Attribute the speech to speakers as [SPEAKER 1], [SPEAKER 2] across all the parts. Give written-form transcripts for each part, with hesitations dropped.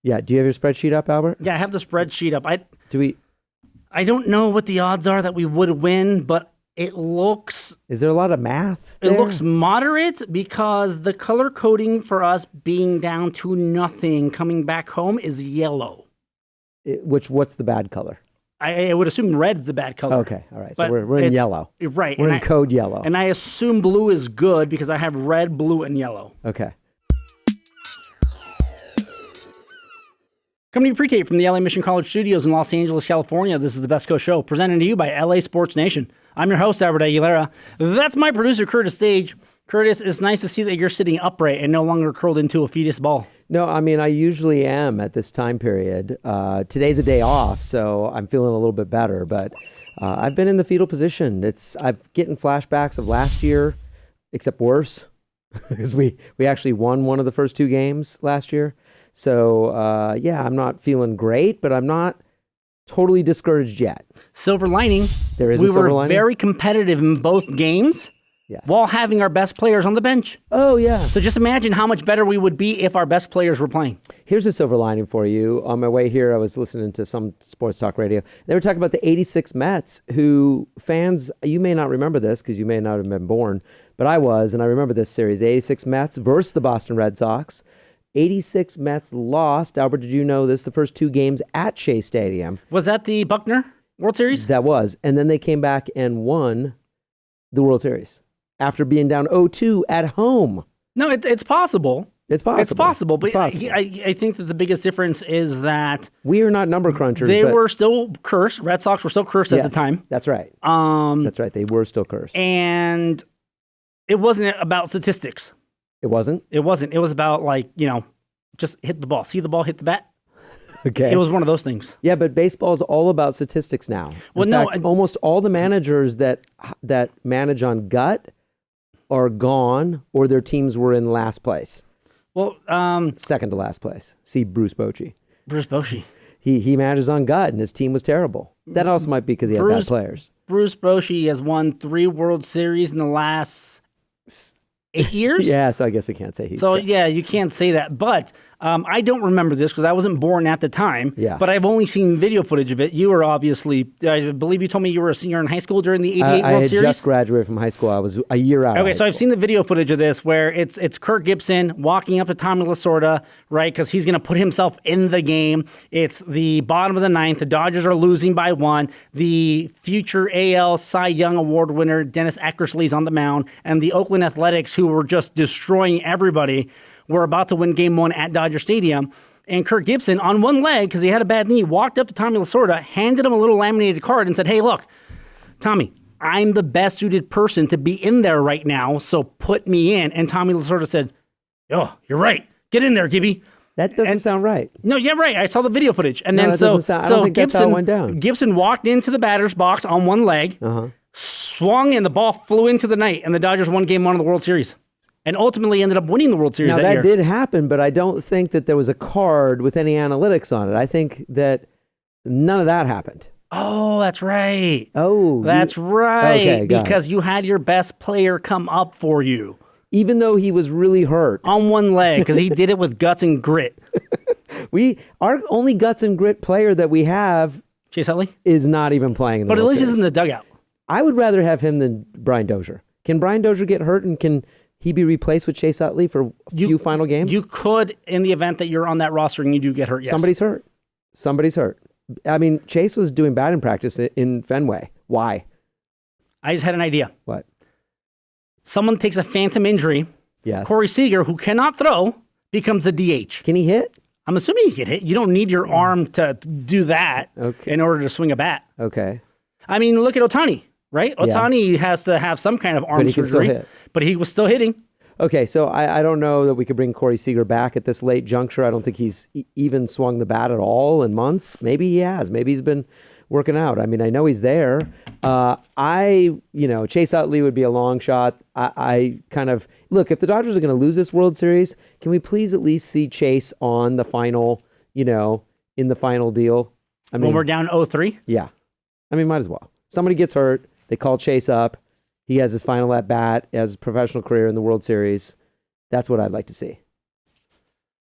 [SPEAKER 1] Yeah. Do you have your spreadsheet up, Albert?
[SPEAKER 2] Yeah, I have the spreadsheet up.
[SPEAKER 1] I
[SPEAKER 2] I don't know what the odds are that we would win, but it looks
[SPEAKER 1] Is there a lot of math there?
[SPEAKER 2] It looks moderate because the color coding for us being down to nothing coming back home is yellow.
[SPEAKER 1] What's the bad color?
[SPEAKER 2] I would assume red's the bad color.
[SPEAKER 1] Okay, all right. So
[SPEAKER 2] But
[SPEAKER 1] we're in
[SPEAKER 2] it's-
[SPEAKER 1] yellow.
[SPEAKER 2] Right.
[SPEAKER 1] We're in code yellow.
[SPEAKER 2] And I assume blue is good because I have red, blue, and yellow.
[SPEAKER 1] Okay.
[SPEAKER 2] Coming to you pre-tape from the LA Mission College Studios in Los Angeles, California. This is the Best Coast Show, presented to you by LA Sports Nation. I'm your host, Albert Aguilera. That's my producer, Curtis Stage. Curtis, it's nice to see that you're sitting upright and no longer curled into a fetus ball.
[SPEAKER 1] No, I mean, I usually am at this time period. Today's a day off, so I'm feeling a little bit better. But I've been in the fetal position. I'm getting flashbacks of last year, except worse, because we actually won one of the first two games last year. So, yeah, I'm not feeling great, but I'm not totally discouraged yet.
[SPEAKER 2] Silver lining.
[SPEAKER 1] There is a silver
[SPEAKER 2] lining. We were
[SPEAKER 1] lining?
[SPEAKER 2] very competitive in both games.
[SPEAKER 1] Yes.
[SPEAKER 2] While having our best players on the bench.
[SPEAKER 1] Oh, yeah.
[SPEAKER 2] So just imagine how much better we would be if our best players were playing.
[SPEAKER 1] Here's a silver lining for you. On my way here, I was listening to some sports talk radio. They were talking about the 86 Mets, who fans, you may not remember this because you may not have been born, but I was, and I remember this series. The 86 Mets versus the Boston Red Sox. 86 Mets lost. Albert, did you know this? The first two games at Shea Stadium.
[SPEAKER 2] Was that the Buckner World Series?
[SPEAKER 1] That was. And then they came back and won the World Series after being down 0-2 at home.
[SPEAKER 2] No, it's possible.
[SPEAKER 1] It's possible.
[SPEAKER 2] It's possible. But
[SPEAKER 1] It's possible.
[SPEAKER 2] I think that the biggest difference is that
[SPEAKER 1] We are not number crunchers.
[SPEAKER 2] they
[SPEAKER 1] but
[SPEAKER 2] were still cursed. Red Sox were still cursed at
[SPEAKER 1] yes,
[SPEAKER 2] the time.
[SPEAKER 1] That's right. That's right. They were still cursed.
[SPEAKER 2] And it wasn't about statistics.
[SPEAKER 1] It wasn't?
[SPEAKER 2] It wasn't. It was about, like, just hit the ball. See the ball, hit the bat.
[SPEAKER 1] Okay.
[SPEAKER 2] It was one of those things.
[SPEAKER 1] Yeah, but baseball is all about statistics now. In fact, almost all the managers that manage on gut are gone, or their teams were in last place.
[SPEAKER 2] Well,
[SPEAKER 1] Second to last place. See Bruce Bochy.
[SPEAKER 2] Bruce Bochy.
[SPEAKER 1] He manages on gut, and his team was terrible. That also might be because he had bad players.
[SPEAKER 2] Bruce Bochy has won 3 World Series in the last 8 years.
[SPEAKER 1] Yeah, so I guess we can't say he's.
[SPEAKER 2] So, yeah, you can't say that. But I don't remember this because I wasn't born at the time.
[SPEAKER 1] Yeah.
[SPEAKER 2] But I've only seen video footage of it. You were obviously, I believe you told me you were a senior in high school during the 88 World
[SPEAKER 1] I had
[SPEAKER 2] Series.
[SPEAKER 1] just graduated from high school. I was a year out.
[SPEAKER 2] Okay,
[SPEAKER 1] of
[SPEAKER 2] so
[SPEAKER 1] high
[SPEAKER 2] I've
[SPEAKER 1] school.
[SPEAKER 2] seen the video footage of this where it's Kirk Gibson walking up to Tommy Lasorda, right, because he's going to put himself in the game. It's the bottom of the ninth. The Dodgers are losing by 1. The future AL Cy Young Award winner, Dennis Eckersley's on the mound, and the Oakland Athletics, who were just destroying everybody, were about to win Game 1 at Dodger Stadium. And Kirk Gibson, on one leg, because he had a bad knee, walked up to Tommy Lasorda, handed him a little laminated card and said, "Hey, look, Tommy, I'm the best suited person to be in there right now, so put me in." And Tommy Lasorda said, "Oh, you're right. Get in there, Gibby."
[SPEAKER 1] That doesn't sound right.
[SPEAKER 2] No, yeah, right. I saw the video footage. And
[SPEAKER 1] No,
[SPEAKER 2] then
[SPEAKER 1] that doesn't sound- I don't think that's how it went down.
[SPEAKER 2] Gibson walked into the batter's box on one leg, swung, and the ball flew into the night, and the Dodgers won Game 1 of the World Series. And ultimately ended up winning the World Series
[SPEAKER 1] Now,
[SPEAKER 2] that
[SPEAKER 1] that
[SPEAKER 2] year.
[SPEAKER 1] did happen, but I don't think that there was a card with any analytics on it. I think that none of that happened.
[SPEAKER 2] Oh, that's right.
[SPEAKER 1] Oh.
[SPEAKER 2] That's right.
[SPEAKER 1] Okay, got it.
[SPEAKER 2] Because you had your best player come up for you
[SPEAKER 1] Even though he was really hurt.
[SPEAKER 2] on one leg because he did it with guts and grit.
[SPEAKER 1] Our only guts and grit player that we have
[SPEAKER 2] Chase Utley?
[SPEAKER 1] is not even playing in the
[SPEAKER 2] But at
[SPEAKER 1] World
[SPEAKER 2] least he's
[SPEAKER 1] Series.
[SPEAKER 2] in the dugout.
[SPEAKER 1] I would rather have him than Brian Dozier. Can Brian Dozier get hurt, and can he be replaced with Chase Utley for a few final games?
[SPEAKER 2] You could, in the event that you're on that roster and you do get hurt, yes.
[SPEAKER 1] Somebody's hurt. I mean, Chase was doing bad in practice in Fenway. Why?
[SPEAKER 2] I just had an idea.
[SPEAKER 1] What?
[SPEAKER 2] Someone takes a phantom injury.
[SPEAKER 1] Yes.
[SPEAKER 2] Corey Seager, who cannot throw, becomes the DH.
[SPEAKER 1] Can he hit?
[SPEAKER 2] I'm assuming he can hit. You don't need your arm to do that in order to swing a bat.
[SPEAKER 1] Okay.
[SPEAKER 2] I mean, look at Ohtani, right? Ohtani has to have some kind of arm
[SPEAKER 1] But he can still
[SPEAKER 2] surgery.
[SPEAKER 1] hit.
[SPEAKER 2] But he was still hitting.
[SPEAKER 1] Okay, so I don't know that we could bring Corey Seager back at this late juncture. I don't think he's even swung the bat at all in months. Maybe he has. Maybe he's been working out. I mean, I know he's there. Chase Utley would be a long shot. I kind of look, if the Dodgers are going to lose this World Series, can we please at least see Chase on the final, in the final deal? I mean,
[SPEAKER 2] When we're down 0-3?
[SPEAKER 1] Yeah. I mean, might as well. Somebody gets hurt. They call Chase up. He has his final at bat as a professional career in the World Series. That's what I'd like to see.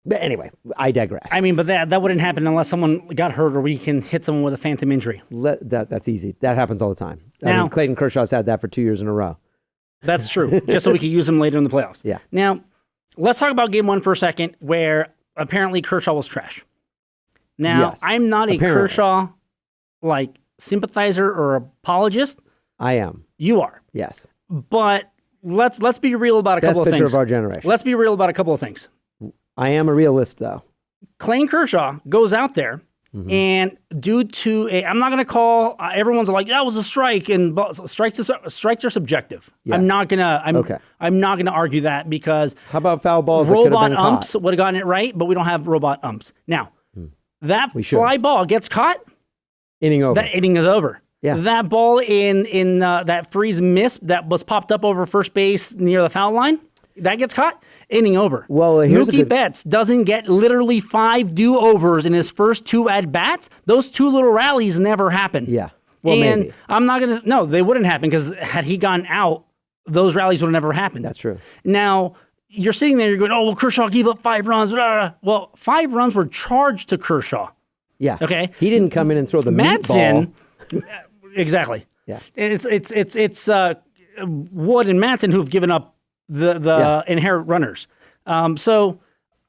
[SPEAKER 1] But anyway, I digress.
[SPEAKER 2] I mean, but that wouldn't happen unless someone got hurt or we can hit someone with a phantom injury.
[SPEAKER 1] That's easy. That happens all the time. I
[SPEAKER 2] Now-
[SPEAKER 1] mean, Clayton Kershaw's had that for 2 years in a row.
[SPEAKER 2] That's true, just so we could use him later in the playoffs.
[SPEAKER 1] Yeah.
[SPEAKER 2] Now, let's talk about game one for a second, where apparently Kershaw was trash. Now,
[SPEAKER 1] Yes,
[SPEAKER 2] I'm not a
[SPEAKER 1] apparently.
[SPEAKER 2] Kershaw sympathizer or apologist.
[SPEAKER 1] I am.
[SPEAKER 2] You are,
[SPEAKER 1] Yes.
[SPEAKER 2] but let's be real about a
[SPEAKER 1] Best
[SPEAKER 2] couple of
[SPEAKER 1] pitcher
[SPEAKER 2] things.
[SPEAKER 1] of our generation.
[SPEAKER 2] Let's be real about a couple of things.
[SPEAKER 1] I am a realist, though.
[SPEAKER 2] Clayton Kershaw goes out there,
[SPEAKER 1] Mm-hmm.
[SPEAKER 2] and due to I'm not going to call everyone's like that was a strike, and strikes are subjective.
[SPEAKER 1] Yes.
[SPEAKER 2] I'm not gonna
[SPEAKER 1] Okay.
[SPEAKER 2] I'm not gonna argue that because
[SPEAKER 1] How about foul balls that could have
[SPEAKER 2] robot
[SPEAKER 1] been
[SPEAKER 2] umps
[SPEAKER 1] caught?
[SPEAKER 2] would have gotten it right, but we don't have robot umps now. That
[SPEAKER 1] should.
[SPEAKER 2] fly ball gets caught.
[SPEAKER 1] Inning over.
[SPEAKER 2] That inning is over.
[SPEAKER 1] Yeah.
[SPEAKER 2] That ball in that freeze miss that was popped up over first base near the foul line, that gets caught. Inning over.
[SPEAKER 1] Well, here's a
[SPEAKER 2] Mookie
[SPEAKER 1] good-
[SPEAKER 2] Betts doesn't get literally 5 do-overs in his first 2 at-bats. Those 2 little rallies never happen.
[SPEAKER 1] Yeah. Well,
[SPEAKER 2] and
[SPEAKER 1] maybe.
[SPEAKER 2] I'm not going to... No, they wouldn't happen because had he gone out, those rallies would have never happened.
[SPEAKER 1] That's true.
[SPEAKER 2] Now, you're sitting there, you're going, oh, well, Kershaw gave up 5 runs. Blah, blah, blah. Well, 5 runs were charged to Kershaw.
[SPEAKER 1] Yeah.
[SPEAKER 2] Okay.
[SPEAKER 1] He didn't come in and throw the
[SPEAKER 2] Madsen...
[SPEAKER 1] meatball.
[SPEAKER 2] Exactly.
[SPEAKER 1] Yeah.
[SPEAKER 2] It's Wood and Madsen who've given up the inherent runners. So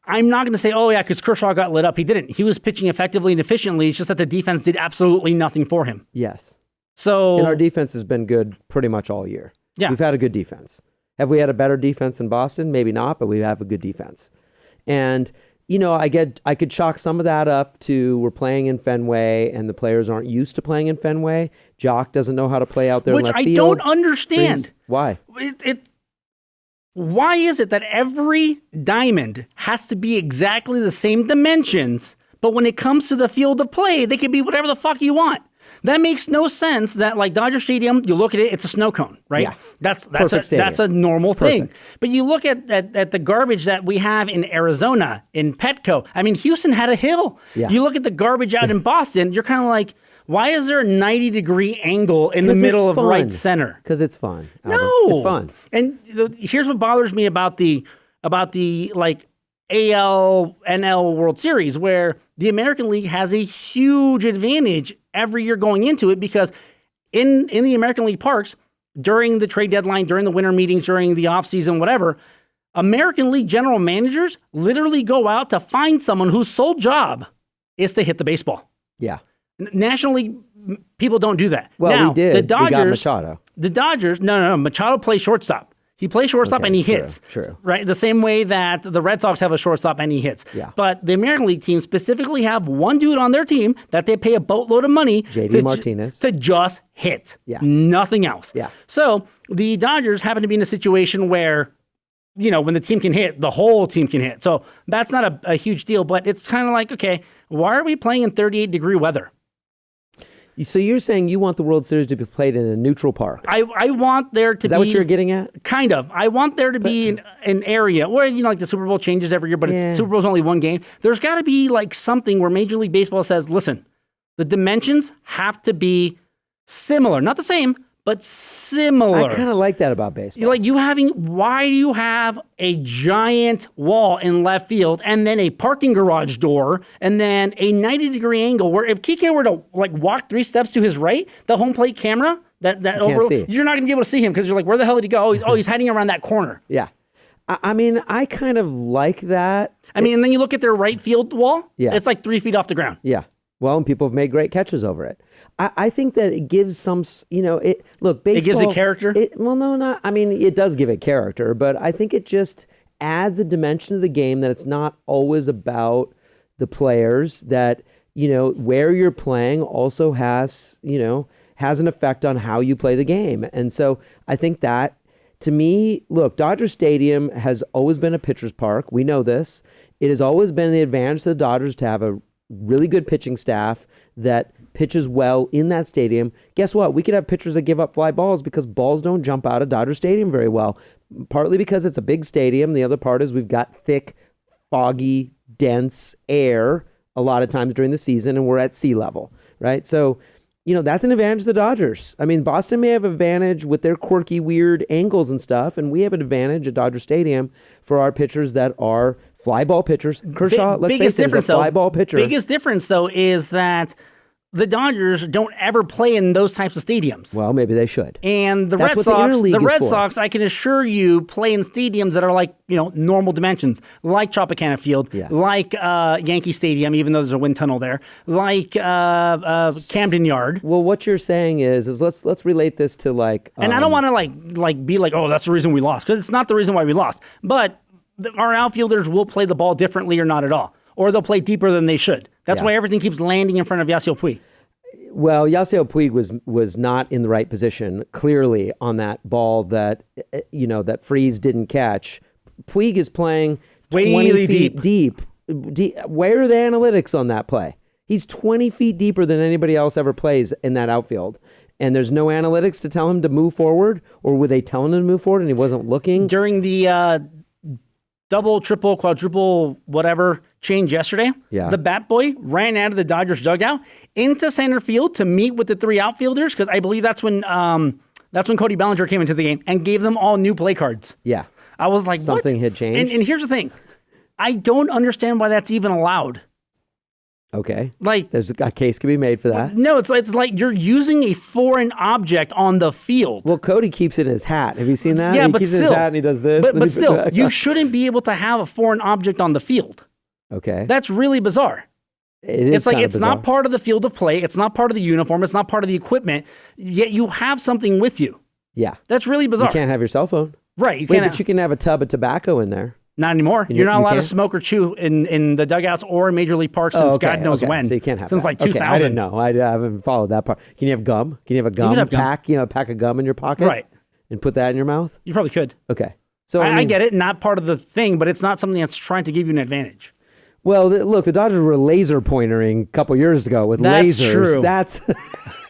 [SPEAKER 2] I'm not going to say, oh, yeah, because Kershaw got lit up. He didn't. He was pitching effectively and efficiently. It's just that the defense did absolutely nothing for him.
[SPEAKER 1] Yes.
[SPEAKER 2] So
[SPEAKER 1] And our defense has been good pretty much all year.
[SPEAKER 2] Yeah.
[SPEAKER 1] We've had a good defense. Have we had a better defense than Boston? Maybe not, but we have a good defense. And, I could chalk some of that up to we're playing in Fenway and the players aren't used to playing in Fenway. Jock doesn't know how to play out there
[SPEAKER 2] which
[SPEAKER 1] in left
[SPEAKER 2] I
[SPEAKER 1] field.
[SPEAKER 2] don't understand.
[SPEAKER 1] Freeze. Why?
[SPEAKER 2] Why is it that every diamond has to be exactly the same dimensions, but when it comes to the field of play, they can be whatever the fuck you want? That makes no sense. That like Dodger Stadium, you look at it, it's a snow cone, right?
[SPEAKER 1] Yeah.
[SPEAKER 2] That's
[SPEAKER 1] Perfect stadium.
[SPEAKER 2] that's a normal thing.
[SPEAKER 1] perfect.
[SPEAKER 2] But you look at the garbage that we have in Arizona, in Petco. I mean, Houston had a hill.
[SPEAKER 1] Yeah.
[SPEAKER 2] You look at the garbage out in Boston, you're kind of like, why is there a 90-degree angle in the
[SPEAKER 1] 'Cause
[SPEAKER 2] middle
[SPEAKER 1] it's
[SPEAKER 2] of right
[SPEAKER 1] fun.
[SPEAKER 2] center?
[SPEAKER 1] Because it's fun. Albert.
[SPEAKER 2] No,
[SPEAKER 1] It's fun.
[SPEAKER 2] And here's what bothers me about the like AL NL World Series, where the American League has a huge advantage every year going into it because in the American League parks during the trade deadline, during the winter meetings, during the offseason, whatever, American League general managers literally go out to find someone whose sole job is to hit the baseball.
[SPEAKER 1] Yeah.
[SPEAKER 2] National League people don't do that.
[SPEAKER 1] Well,
[SPEAKER 2] now,
[SPEAKER 1] we did.
[SPEAKER 2] The
[SPEAKER 1] We got
[SPEAKER 2] Dodgers,
[SPEAKER 1] Machado.
[SPEAKER 2] The Dodgers, no. Machado plays shortstop. He plays shortstop
[SPEAKER 1] Okay,
[SPEAKER 2] and he
[SPEAKER 1] true,
[SPEAKER 2] hits.
[SPEAKER 1] true.
[SPEAKER 2] Right? The same way that the Red Sox have a shortstop and he hits.
[SPEAKER 1] Yeah.
[SPEAKER 2] But the American League team specifically have one dude on their team that they pay a boatload of money
[SPEAKER 1] JD Martinez.
[SPEAKER 2] to just hit.
[SPEAKER 1] Yeah.
[SPEAKER 2] Nothing else.
[SPEAKER 1] Yeah.
[SPEAKER 2] So the Dodgers happen to be in a situation where, when the team can hit, the whole team can hit. So that's not a huge deal, but it's kind of like, okay, why are we playing in 38-degree weather?
[SPEAKER 1] So you're saying you want the World Series to be played in a neutral park?
[SPEAKER 2] I want there to be...
[SPEAKER 1] Is that what you're getting at?
[SPEAKER 2] Kind of. I want there to be an area where, like the Super Bowl changes every year, but
[SPEAKER 1] Yeah.
[SPEAKER 2] Super Bowl's only one game. There's got to be like something where Major League Baseball says, listen, the dimensions have to be similar. Not the same, but similar.
[SPEAKER 1] I kind of like that about baseball.
[SPEAKER 2] Why do you have a giant wall in left field and then a parking garage door and then a 90-degree angle where if Kike were to walk 3 steps to his right, the home plate camera that
[SPEAKER 1] see.
[SPEAKER 2] you're not gonna be able to see him because you're like, where the hell did he go? He's hiding around that corner.
[SPEAKER 1] Yeah. I mean, I kind of like that.
[SPEAKER 2] And then you look at their right field wall,
[SPEAKER 1] Yeah.
[SPEAKER 2] it's like 3 feet off the ground.
[SPEAKER 1] Yeah. Well, and people have made great catches over it. I think that it gives some, baseball.
[SPEAKER 2] It gives it character?
[SPEAKER 1] It does give it character, but I think it just adds a dimension to the game that it's not always about the players, that, where you're playing also has an effect on how you play the game. And so I think that, to me, look, Dodger Stadium has always been a pitcher's park. We know this. It has always been the advantage to the Dodgers to have a really good pitching staff that pitches well in that stadium. Guess what? We could have pitchers that give up fly balls because balls don't jump out of Dodger Stadium very well. Partly because it's a big stadium. The other part is we've got thick, foggy, dense air a lot of times during the season, and we're at sea level, right? So, that's an advantage to the Dodgers. I mean, Boston may have an advantage with their quirky, weird angles and stuff, and we have an advantage at Dodger Stadium for our pitchers that are fly ball pitchers. Kershaw, let's face it, is a fly ball pitcher.
[SPEAKER 2] Biggest difference, though, is that the Dodgers don't ever play in those types of stadiums.
[SPEAKER 1] Well, maybe they should.
[SPEAKER 2] And the
[SPEAKER 1] That's
[SPEAKER 2] Red
[SPEAKER 1] what
[SPEAKER 2] Sox,
[SPEAKER 1] Red
[SPEAKER 2] Sox, I can assure you, play in stadiums that are like, normal dimensions, like Tropicana Field, like Yankee Stadium, even though there's a wind tunnel there, like Camden Yard.
[SPEAKER 1] Well, what you're saying is let's relate this to like.
[SPEAKER 2] And I don't want to be like, oh, that's the reason we lost, because it's not the reason why we lost. But our outfielders will play the ball differently or not at all, or they'll play deeper than they should. That's why everything keeps landing in front of Yasiel Puig.
[SPEAKER 1] Well, Yasiel Puig was not in the right position, clearly, on that ball that that Freese didn't catch. Puig is playing 20 feet deep. Where are the analytics on that play? He's 20 feet deeper than anybody else ever plays in that outfield. And there's no analytics to tell him to move forward? Or were they telling him to move forward and he wasn't looking?
[SPEAKER 2] During the double, triple, quadruple, whatever change yesterday, the bat boy ran out of the Dodgers dugout into center field to meet with the three outfielders, because I believe that's when Cody Bellinger came into the game and gave them all new play cards.
[SPEAKER 1] Yeah.
[SPEAKER 2] I was like,
[SPEAKER 1] something
[SPEAKER 2] what?
[SPEAKER 1] had changed.
[SPEAKER 2] And here's the thing. I don't understand why that's even allowed.
[SPEAKER 1] Okay.
[SPEAKER 2] Like,
[SPEAKER 1] there's a case can be made for that.
[SPEAKER 2] No, it's like you're using a foreign object on the field.
[SPEAKER 1] Well, Cody keeps it in his hat. Have you seen that?
[SPEAKER 2] Yeah,
[SPEAKER 1] he
[SPEAKER 2] but
[SPEAKER 1] keeps
[SPEAKER 2] still,
[SPEAKER 1] it in his hat and he does this.
[SPEAKER 2] But still, you shouldn't be able to have a foreign object on the field.
[SPEAKER 1] Okay.
[SPEAKER 2] That's really bizarre.
[SPEAKER 1] It's
[SPEAKER 2] like it's
[SPEAKER 1] bizarre.
[SPEAKER 2] not part of the field of play. It's not part of the uniform. It's not part of the equipment. Yet you have something with you.
[SPEAKER 1] Yeah.
[SPEAKER 2] That's really bizarre.
[SPEAKER 1] You can't have your cell phone.
[SPEAKER 2] Right. You
[SPEAKER 1] Wait,
[SPEAKER 2] can't
[SPEAKER 1] but you can have a tub of tobacco in there.
[SPEAKER 2] Not anymore. You're not allowed to smoke or chew in the dugouts or in Major League Park since God knows when.
[SPEAKER 1] So you can't have
[SPEAKER 2] since
[SPEAKER 1] that.
[SPEAKER 2] like 2000.
[SPEAKER 1] I didn't know. I haven't followed that part. Can you have gum? Can you have a gum pack? A pack of gum in your pocket?
[SPEAKER 2] Right.
[SPEAKER 1] And put that in your mouth?
[SPEAKER 2] You probably could.
[SPEAKER 1] Okay. So
[SPEAKER 2] I get it. Not part of the thing, but it's not something that's trying to give you an advantage.
[SPEAKER 1] Well, look, the Dodgers were laser pointering a couple years ago with
[SPEAKER 2] That's
[SPEAKER 1] lasers.
[SPEAKER 2] True.
[SPEAKER 1] That's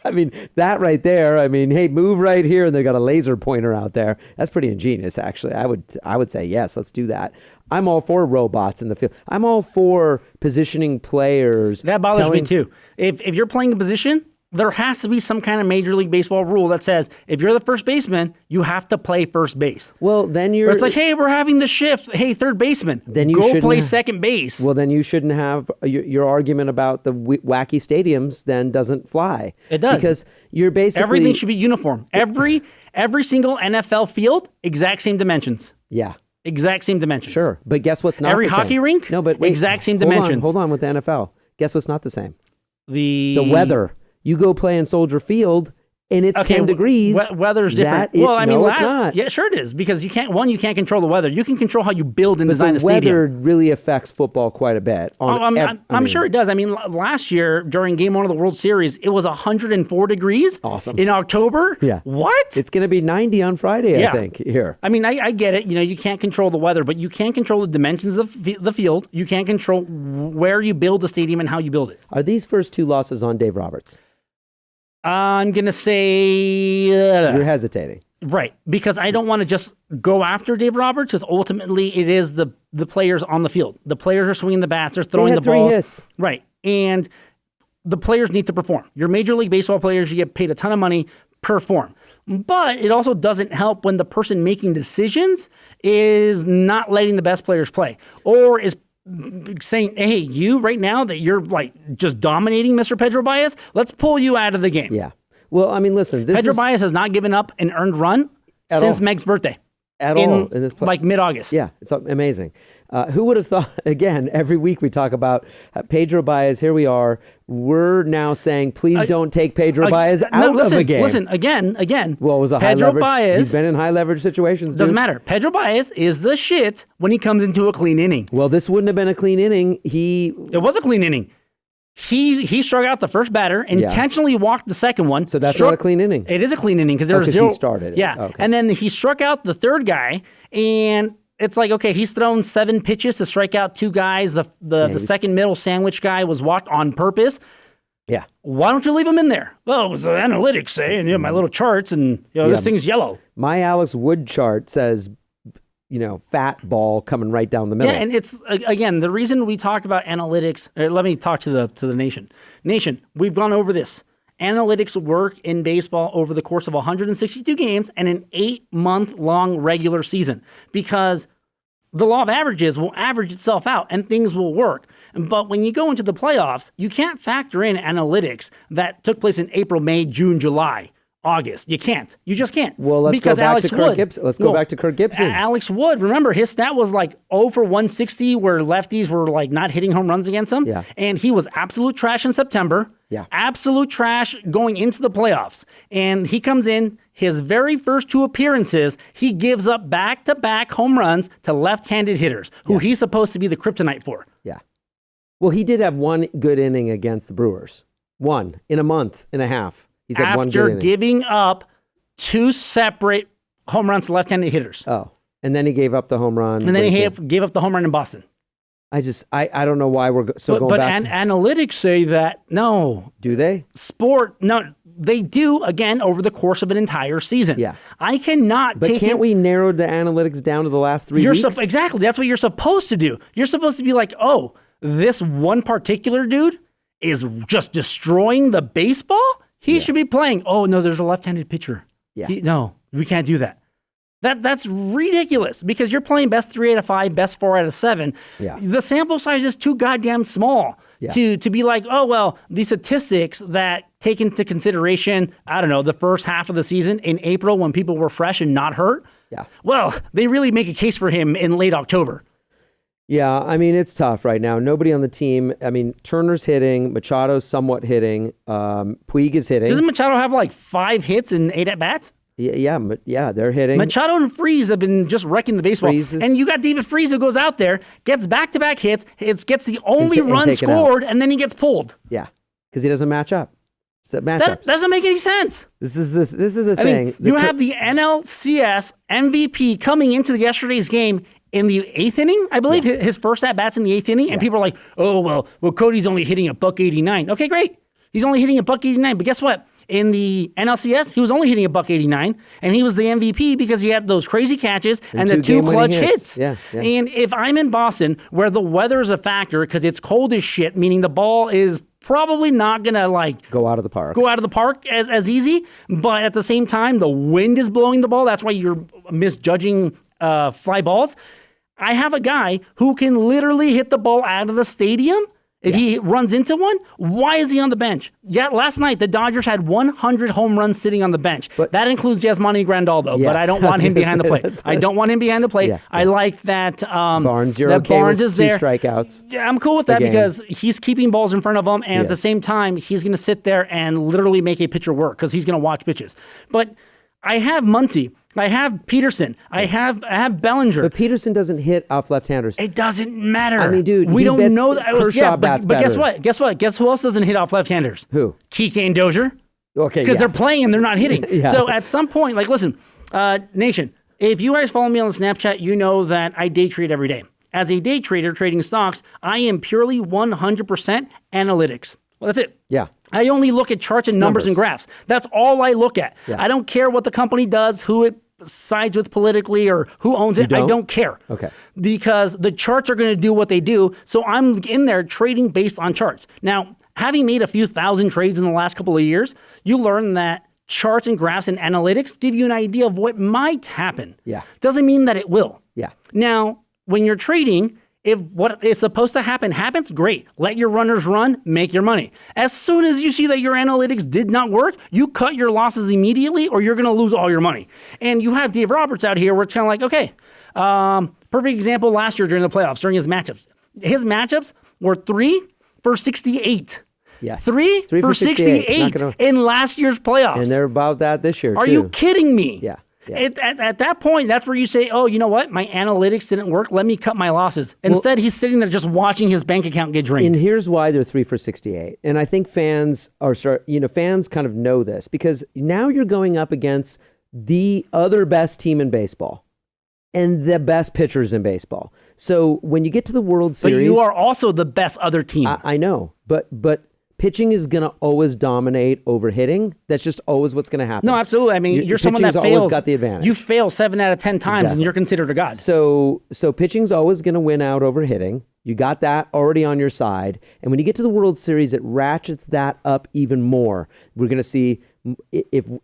[SPEAKER 1] I mean, that right there. I mean, hey, move right here, and they got a laser pointer out there. That's pretty ingenious, actually. I would say yes, let's do that. I'm all for robots in the field. I'm all for positioning players.
[SPEAKER 2] That bothers me too. If you're playing a position, there has to be some kind of Major League Baseball rule that says if you're the first baseman, you have to play first base.
[SPEAKER 1] Well, then
[SPEAKER 2] Or it's like, hey, we're having the shift. Hey, third baseman,
[SPEAKER 1] then you
[SPEAKER 2] go play second base.
[SPEAKER 1] Well, then you shouldn't have your argument about the wacky stadiums. Then doesn't fly.
[SPEAKER 2] It does,
[SPEAKER 1] because you're basically
[SPEAKER 2] everything should be uniform. Every single NFL field, exact same dimensions.
[SPEAKER 1] Yeah.
[SPEAKER 2] Exact same dimensions.
[SPEAKER 1] Sure, but guess what's not
[SPEAKER 2] every
[SPEAKER 1] the same?
[SPEAKER 2] hockey rink?
[SPEAKER 1] No, but wait,
[SPEAKER 2] exact same dimensions.
[SPEAKER 1] Hold on with the NFL. Guess what's not the same?
[SPEAKER 2] The
[SPEAKER 1] weather. You go play in Soldier Field, and it's 10 degrees.
[SPEAKER 2] Weather's different.
[SPEAKER 1] It's not.
[SPEAKER 2] Yeah, sure it is, because you can't control the weather. You can control how you build and design a stadium.
[SPEAKER 1] The weather really affects football quite a bit.
[SPEAKER 2] I'm sure it does. I mean, last year during Game 1 of the World Series, it was 104 degrees.
[SPEAKER 1] Awesome.
[SPEAKER 2] In October.
[SPEAKER 1] Yeah.
[SPEAKER 2] What?
[SPEAKER 1] It's going to be 90 on Friday, I think, here.
[SPEAKER 2] I mean, I get it. You can't control the weather, but you can control the dimensions of the field. You can control where you build the stadium and how you build it.
[SPEAKER 1] Are these first two losses on Dave Roberts?
[SPEAKER 2] I'm going to say...
[SPEAKER 1] You're hesitating.
[SPEAKER 2] Right, because I don't want to just go after Dave Roberts, because ultimately it is the players on the field. The players are swinging the bats, they're throwing the balls.
[SPEAKER 1] 3 hits.
[SPEAKER 2] Right, and the players need to perform. Your Major League Baseball players, you get paid a ton of money, perform. But it also doesn't help when the person making decisions is not letting the best players play, or is saying, hey, you right now that you're like just dominating Mr. Pedro Baez, let's pull you out of the game.
[SPEAKER 1] Yeah. Well, I mean, listen,
[SPEAKER 2] Pedro Baez has not given up an earned run since Meg's birthday.
[SPEAKER 1] At all. In this
[SPEAKER 2] like mid-August.
[SPEAKER 1] Yeah, it's amazing. Who would have thought, again, every week we talk about Pedro Baez, here we are. We're now saying, please don't take Pedro Baez out of a game.
[SPEAKER 2] Listen, again.
[SPEAKER 1] Well, it was a
[SPEAKER 2] Pedro
[SPEAKER 1] high leverage.
[SPEAKER 2] Baez.
[SPEAKER 1] He's been in high leverage situations.
[SPEAKER 2] Doesn't matter. Pedro Baez is the shit when he comes into a clean inning.
[SPEAKER 1] Well, this wouldn't have been a clean inning.
[SPEAKER 2] It was a clean inning. He struck out the first batter, intentionally walked the second one.
[SPEAKER 1] So that's not a clean inning.
[SPEAKER 2] It is a clean inning because there was zero.
[SPEAKER 1] He started it.
[SPEAKER 2] Yeah.
[SPEAKER 1] Okay.
[SPEAKER 2] And then he struck out the third guy, and it's like, okay, he's thrown 7 pitches to strike out 2 guys. The second middle sandwich guy was walked on purpose.
[SPEAKER 1] Yeah.
[SPEAKER 2] Why don't you leave him in there? Well, it was the analytics saying, my little charts, and this thing's yellow.
[SPEAKER 1] My Alex Wood chart says, fat ball coming right down the middle.
[SPEAKER 2] Yeah, and it's, again, the reason we talk about analytics, let me talk to the nation. Nation, we've gone over this. Analytics work in baseball over the course of 162 games and an 8-month-long regular season, because the law of averages will average itself out and things will work. But when you go into the playoffs, you can't factor in analytics that took place in April, May, June, July, August. You can't. You just can't.
[SPEAKER 1] Well, let's
[SPEAKER 2] because
[SPEAKER 1] go back
[SPEAKER 2] Alex
[SPEAKER 1] to Kirk
[SPEAKER 2] Wood,
[SPEAKER 1] Gibson. Let's go back to Kirk Gibson.
[SPEAKER 2] Alex Wood, remember, his stat was like 0 for 160 where lefties were like not hitting home runs against him.
[SPEAKER 1] Yeah.
[SPEAKER 2] And he was absolute trash in September.
[SPEAKER 1] Yeah.
[SPEAKER 2] Absolute trash going into the playoffs. And he comes in, his very first 2 appearances, he gives up back-to-back home runs to left-handed hitters, who he's supposed to be the kryptonite for.
[SPEAKER 1] Yeah. Well, he did have one good inning against the Brewers. One in a month and a half. He's had one good
[SPEAKER 2] After
[SPEAKER 1] inning.
[SPEAKER 2] giving up 2 separate home runs to left-handed hitters.
[SPEAKER 1] Oh, and then he gave up the home run.
[SPEAKER 2] And then he gave up the home run in Boston.
[SPEAKER 1] I don't know why we're going back.
[SPEAKER 2] But analytics say that, no.
[SPEAKER 1] Do they?
[SPEAKER 2] No, they do, again, over the course of an entire season.
[SPEAKER 1] Yeah.
[SPEAKER 2] I cannot
[SPEAKER 1] But can't we narrow the analytics down to the last 3 weeks?
[SPEAKER 2] Exactly. That's what you're supposed to do. You're supposed to be like, oh, this one particular dude is just destroying the baseball? He should be playing. Oh, no, there's a left-handed pitcher.
[SPEAKER 1] Yeah.
[SPEAKER 2] No, we can't do that. That's ridiculous because you're playing best 3 out of 5, best 4 out of 7.
[SPEAKER 1] Yeah.
[SPEAKER 2] The sample size is too goddamn small to be like, oh, well, the statistics that take into consideration, I don't know, the first half of the season in April when people were fresh and not hurt.
[SPEAKER 1] Yeah.
[SPEAKER 2] Well, they really make a case for him in late October.
[SPEAKER 1] Yeah, I mean, it's tough right now. Nobody on the team. I mean, Turner's hitting. Machado's somewhat hitting. Puig is hitting.
[SPEAKER 2] Doesn't Machado have like 5 hits and 8 at-bats?
[SPEAKER 1] Yeah, they're hitting.
[SPEAKER 2] Machado and Freese have been just wrecking the baseball. And you got David Freese who goes out there, gets back-to-back hits, gets the only run scored, and then he gets pulled.
[SPEAKER 1] Yeah, because he doesn't match up.
[SPEAKER 2] That doesn't make any sense.
[SPEAKER 1] This is the thing.
[SPEAKER 2] You have the NLCS MVP coming into yesterday's game in the 8th inning, I believe. His first at-bats in the 8th inning, and people are like, oh, well, Cody's only hitting a $189. Okay, great. He's only hitting a $189, but guess what? In the NLCS, he was only hitting a $189, and he was the MVP because he had those crazy catches and the 2 clutch hits.
[SPEAKER 1] Yeah.
[SPEAKER 2] And if I'm in Boston, where the weather is a factor because it's cold as shit, meaning the ball is probably not going to
[SPEAKER 1] go out of the park
[SPEAKER 2] as easy, but at the same time, the wind is blowing the ball. That's why you're misjudging fly balls. I have a guy who can literally hit the ball out of the stadium. If he runs into one, why is he on the bench? Yeah, last night the Dodgers had 100 home runs sitting on the bench. But that includes Yasmani Grandal, though. But I don't want him behind the plate. I don't want him behind the plate. I like that
[SPEAKER 1] Barnes. You're
[SPEAKER 2] that
[SPEAKER 1] okay
[SPEAKER 2] Barnes
[SPEAKER 1] with
[SPEAKER 2] is
[SPEAKER 1] 2
[SPEAKER 2] there.
[SPEAKER 1] strikeouts.
[SPEAKER 2] Yeah, I'm cool with that because he's keeping balls in front of him, and at the same time, he's going to sit there and literally make a pitcher work because he's going to watch pitches. But I have Muncy. I have Peterson. I have Bellinger.
[SPEAKER 1] But Peterson doesn't hit off left-handers.
[SPEAKER 2] It doesn't matter.
[SPEAKER 1] I mean, dude,
[SPEAKER 2] we don't know that.
[SPEAKER 1] Kershaw bats
[SPEAKER 2] but guess
[SPEAKER 1] better.
[SPEAKER 2] what? Guess who else doesn't hit off left-handers?
[SPEAKER 1] Who?
[SPEAKER 2] Kike and Dozier.
[SPEAKER 1] Okay,
[SPEAKER 2] because they're playing and they're not hitting.
[SPEAKER 1] Yeah.
[SPEAKER 2] So at some point, listen, Nation, if you guys follow me on Snapchat, you know that I day trade every day. As a day trader trading stocks, I am purely 100% analytics. Well, that's it.
[SPEAKER 1] Yeah.
[SPEAKER 2] I only look at charts and numbers and graphs. That's all I look at.
[SPEAKER 1] Yeah.
[SPEAKER 2] I don't care what the company does, who it sides with politically or who owns it. I don't care.
[SPEAKER 1] Okay.
[SPEAKER 2] Because the charts are going to do what they do. So I'm in there trading based on charts. Now, having made a few thousand trades in the last couple of years, you learn that charts and graphs and analytics give you an idea of what might happen.
[SPEAKER 1] Yeah.
[SPEAKER 2] Doesn't mean that it will.
[SPEAKER 1] Yeah.
[SPEAKER 2] Now, when you're trading, if what is supposed to happen happens, great. Let your runners run, make your money. As soon as you see that your analytics did not work, you cut your losses immediately or you're going to lose all your money. And you have Dave Roberts out here where it's kind of like, okay, perfect example last year during the playoffs, during his matchups. His matchups were 3 for 68.
[SPEAKER 1] Yes.
[SPEAKER 2] 3 for 68 in last year's playoffs.
[SPEAKER 1] And they're about that this year,
[SPEAKER 2] Are you kidding me?
[SPEAKER 1] Yeah.
[SPEAKER 2] At that point, that's where you say, oh, you know what? My analytics didn't work. Let me cut my losses. Instead, he's sitting there just watching his bank account get drained.
[SPEAKER 1] And here's why they're 3 for 68. And I think fans kind of know this because now you're going up against the other best team in baseball and the best pitchers in baseball. So when you get to the World Series...
[SPEAKER 2] But you are also the best other team.
[SPEAKER 1] I know, but pitching is going to always dominate over hitting. That's just always what's going to happen.
[SPEAKER 2] No, absolutely. I mean, you're someone that fails.
[SPEAKER 1] Always got the advantage.
[SPEAKER 2] You fail 7 out of 10 times, and you're considered a god.
[SPEAKER 1] So pitching's always going to win out over hitting. You got that already on your side. And when you get to the World Series, it ratchets that up even more. We're going to see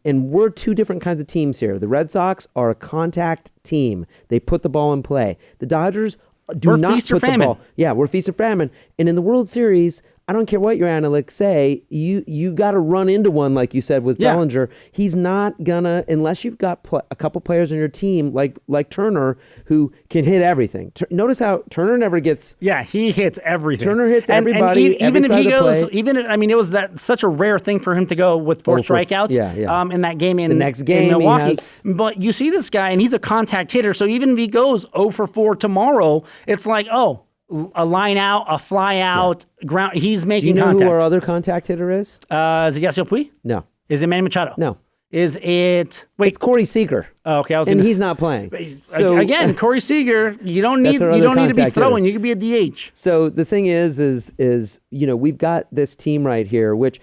[SPEAKER 1] and we're two different kinds of teams here. The Red Sox are a contact team. They put the ball in play. The Dodgers do not
[SPEAKER 2] feast or
[SPEAKER 1] put the
[SPEAKER 2] famine.
[SPEAKER 1] ball. Yeah, we're feast or famine. And in the World Series, I don't care what your analytics say, you got to run into one, like you said with Bellinger. He's not gonna, unless you've got a couple players on your team like Turner, who can hit everything. Notice how Turner never gets.
[SPEAKER 2] Yeah, he hits everything.
[SPEAKER 1] He hits everybody.
[SPEAKER 2] Even
[SPEAKER 1] every
[SPEAKER 2] if he
[SPEAKER 1] side of the
[SPEAKER 2] goes,
[SPEAKER 1] play.
[SPEAKER 2] it was that such a rare thing for him to go with 4 strikeouts. In that game in
[SPEAKER 1] next game
[SPEAKER 2] in Milwaukee.
[SPEAKER 1] he has,
[SPEAKER 2] but you see this guy, and he's a contact hitter. So even if he goes 0 for 4 tomorrow, it's like, a line out, a fly out, ground. He's making
[SPEAKER 1] contact. Do you know
[SPEAKER 2] contact.
[SPEAKER 1] who our other contact hitter is?
[SPEAKER 2] Is it Yasiel Puig?
[SPEAKER 1] No.
[SPEAKER 2] Is it Manny Machado?
[SPEAKER 1] No.
[SPEAKER 2] Is it? Wait,
[SPEAKER 1] it's Corey Seager.
[SPEAKER 2] Oh, okay,
[SPEAKER 1] and he's not playing.
[SPEAKER 2] So again, Corey Seager, you don't need to be throwing. You could be a DH.
[SPEAKER 1] So the thing is we've got this team right here, which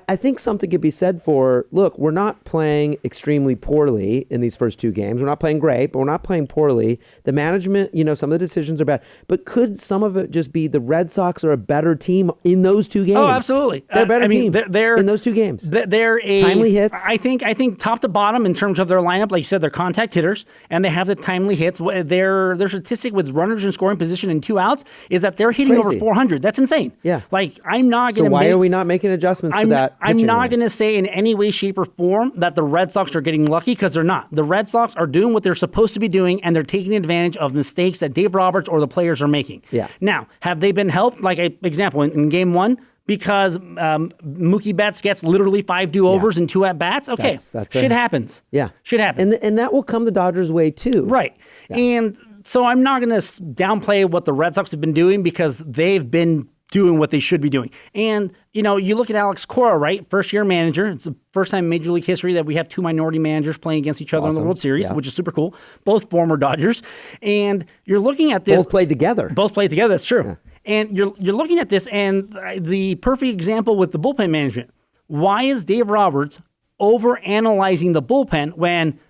[SPEAKER 1] I think something could be said for, look, we're not playing extremely poorly in these first 2 games. We're not playing great, but we're not playing poorly. The management, some of the decisions are bad. But could some of it just be the Red Sox are a better team in those 2 games?
[SPEAKER 2] Oh, absolutely.
[SPEAKER 1] They're a better team
[SPEAKER 2] they're
[SPEAKER 1] in those 2 games.
[SPEAKER 2] They're
[SPEAKER 1] timely hits.
[SPEAKER 2] I think top to bottom in terms of their lineup, like you said, they're contact hitters, and they have the timely hits. Their statistic with runners in scoring position and 2 outs is that they're hitting over 400. That's insane.
[SPEAKER 1] Yeah.
[SPEAKER 2] Like, I'm not going to
[SPEAKER 1] So why are we not making adjustments for that?
[SPEAKER 2] I'm not going to say in any way, shape, or form that the Red Sox are getting lucky, because they're not. The Red Sox are doing what they're supposed to be doing, and they're taking advantage of mistakes that Dave Roberts or the players are making.
[SPEAKER 1] Yeah.
[SPEAKER 2] Now, have they been helped? Like, example, in Game 1, because Mookie Betts gets literally 5 do-overs and 2 at-bats? Okay,
[SPEAKER 1] that's
[SPEAKER 2] shit happens.
[SPEAKER 1] Yeah.
[SPEAKER 2] Shit happens.
[SPEAKER 1] And that will come the Dodgers' way, too.
[SPEAKER 2] Right. Yeah. And so I'm not going to downplay what the Red Sox have been doing, because they've been doing what they should be doing. And, you look at Alex Cora, right? First-year manager. It's the first time in Major League history that we have 2 minority managers playing against each other in the World Series, which is super cool. Both former Dodgers. And you're looking at this.
[SPEAKER 1] Both played together.
[SPEAKER 2] That's true. Yeah. And you're looking at this, and the perfect example with the bullpen management. Why is Dave Roberts overanalyzing the bullpen when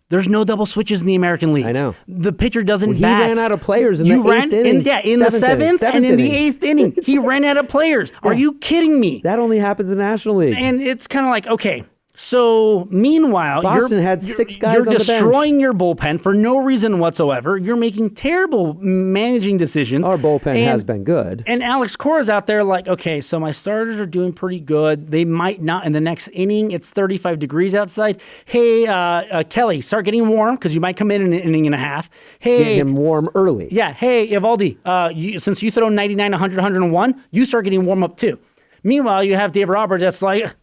[SPEAKER 2] there's no double switches in the American League?
[SPEAKER 1] I know.
[SPEAKER 2] The pitcher doesn't
[SPEAKER 1] he
[SPEAKER 2] bat.
[SPEAKER 1] ran out of players in the 8th inning.
[SPEAKER 2] In the 7th and in the 8th inning. He ran out of players. Are you kidding me?
[SPEAKER 1] That only happens in the National League.
[SPEAKER 2] And it's kind of like, okay, so meanwhile,
[SPEAKER 1] Boston had 6 guys on the bench.
[SPEAKER 2] You're destroying your bullpen for no reason whatsoever. You're making terrible managing decisions.
[SPEAKER 1] Our bullpen has been good.
[SPEAKER 2] And Alex Cora's out there like, okay, so my starters are doing pretty good. They might not in the next inning. It's 35 degrees outside. Hey, Kelly, start getting warm, because you might come in an inning and a half. Hey,
[SPEAKER 1] get him warm early.
[SPEAKER 2] Yeah. Hey, Evaldi, since you throw 99, 100, 101, you start getting warm up too. Meanwhile, you have Dave Roberts that's like,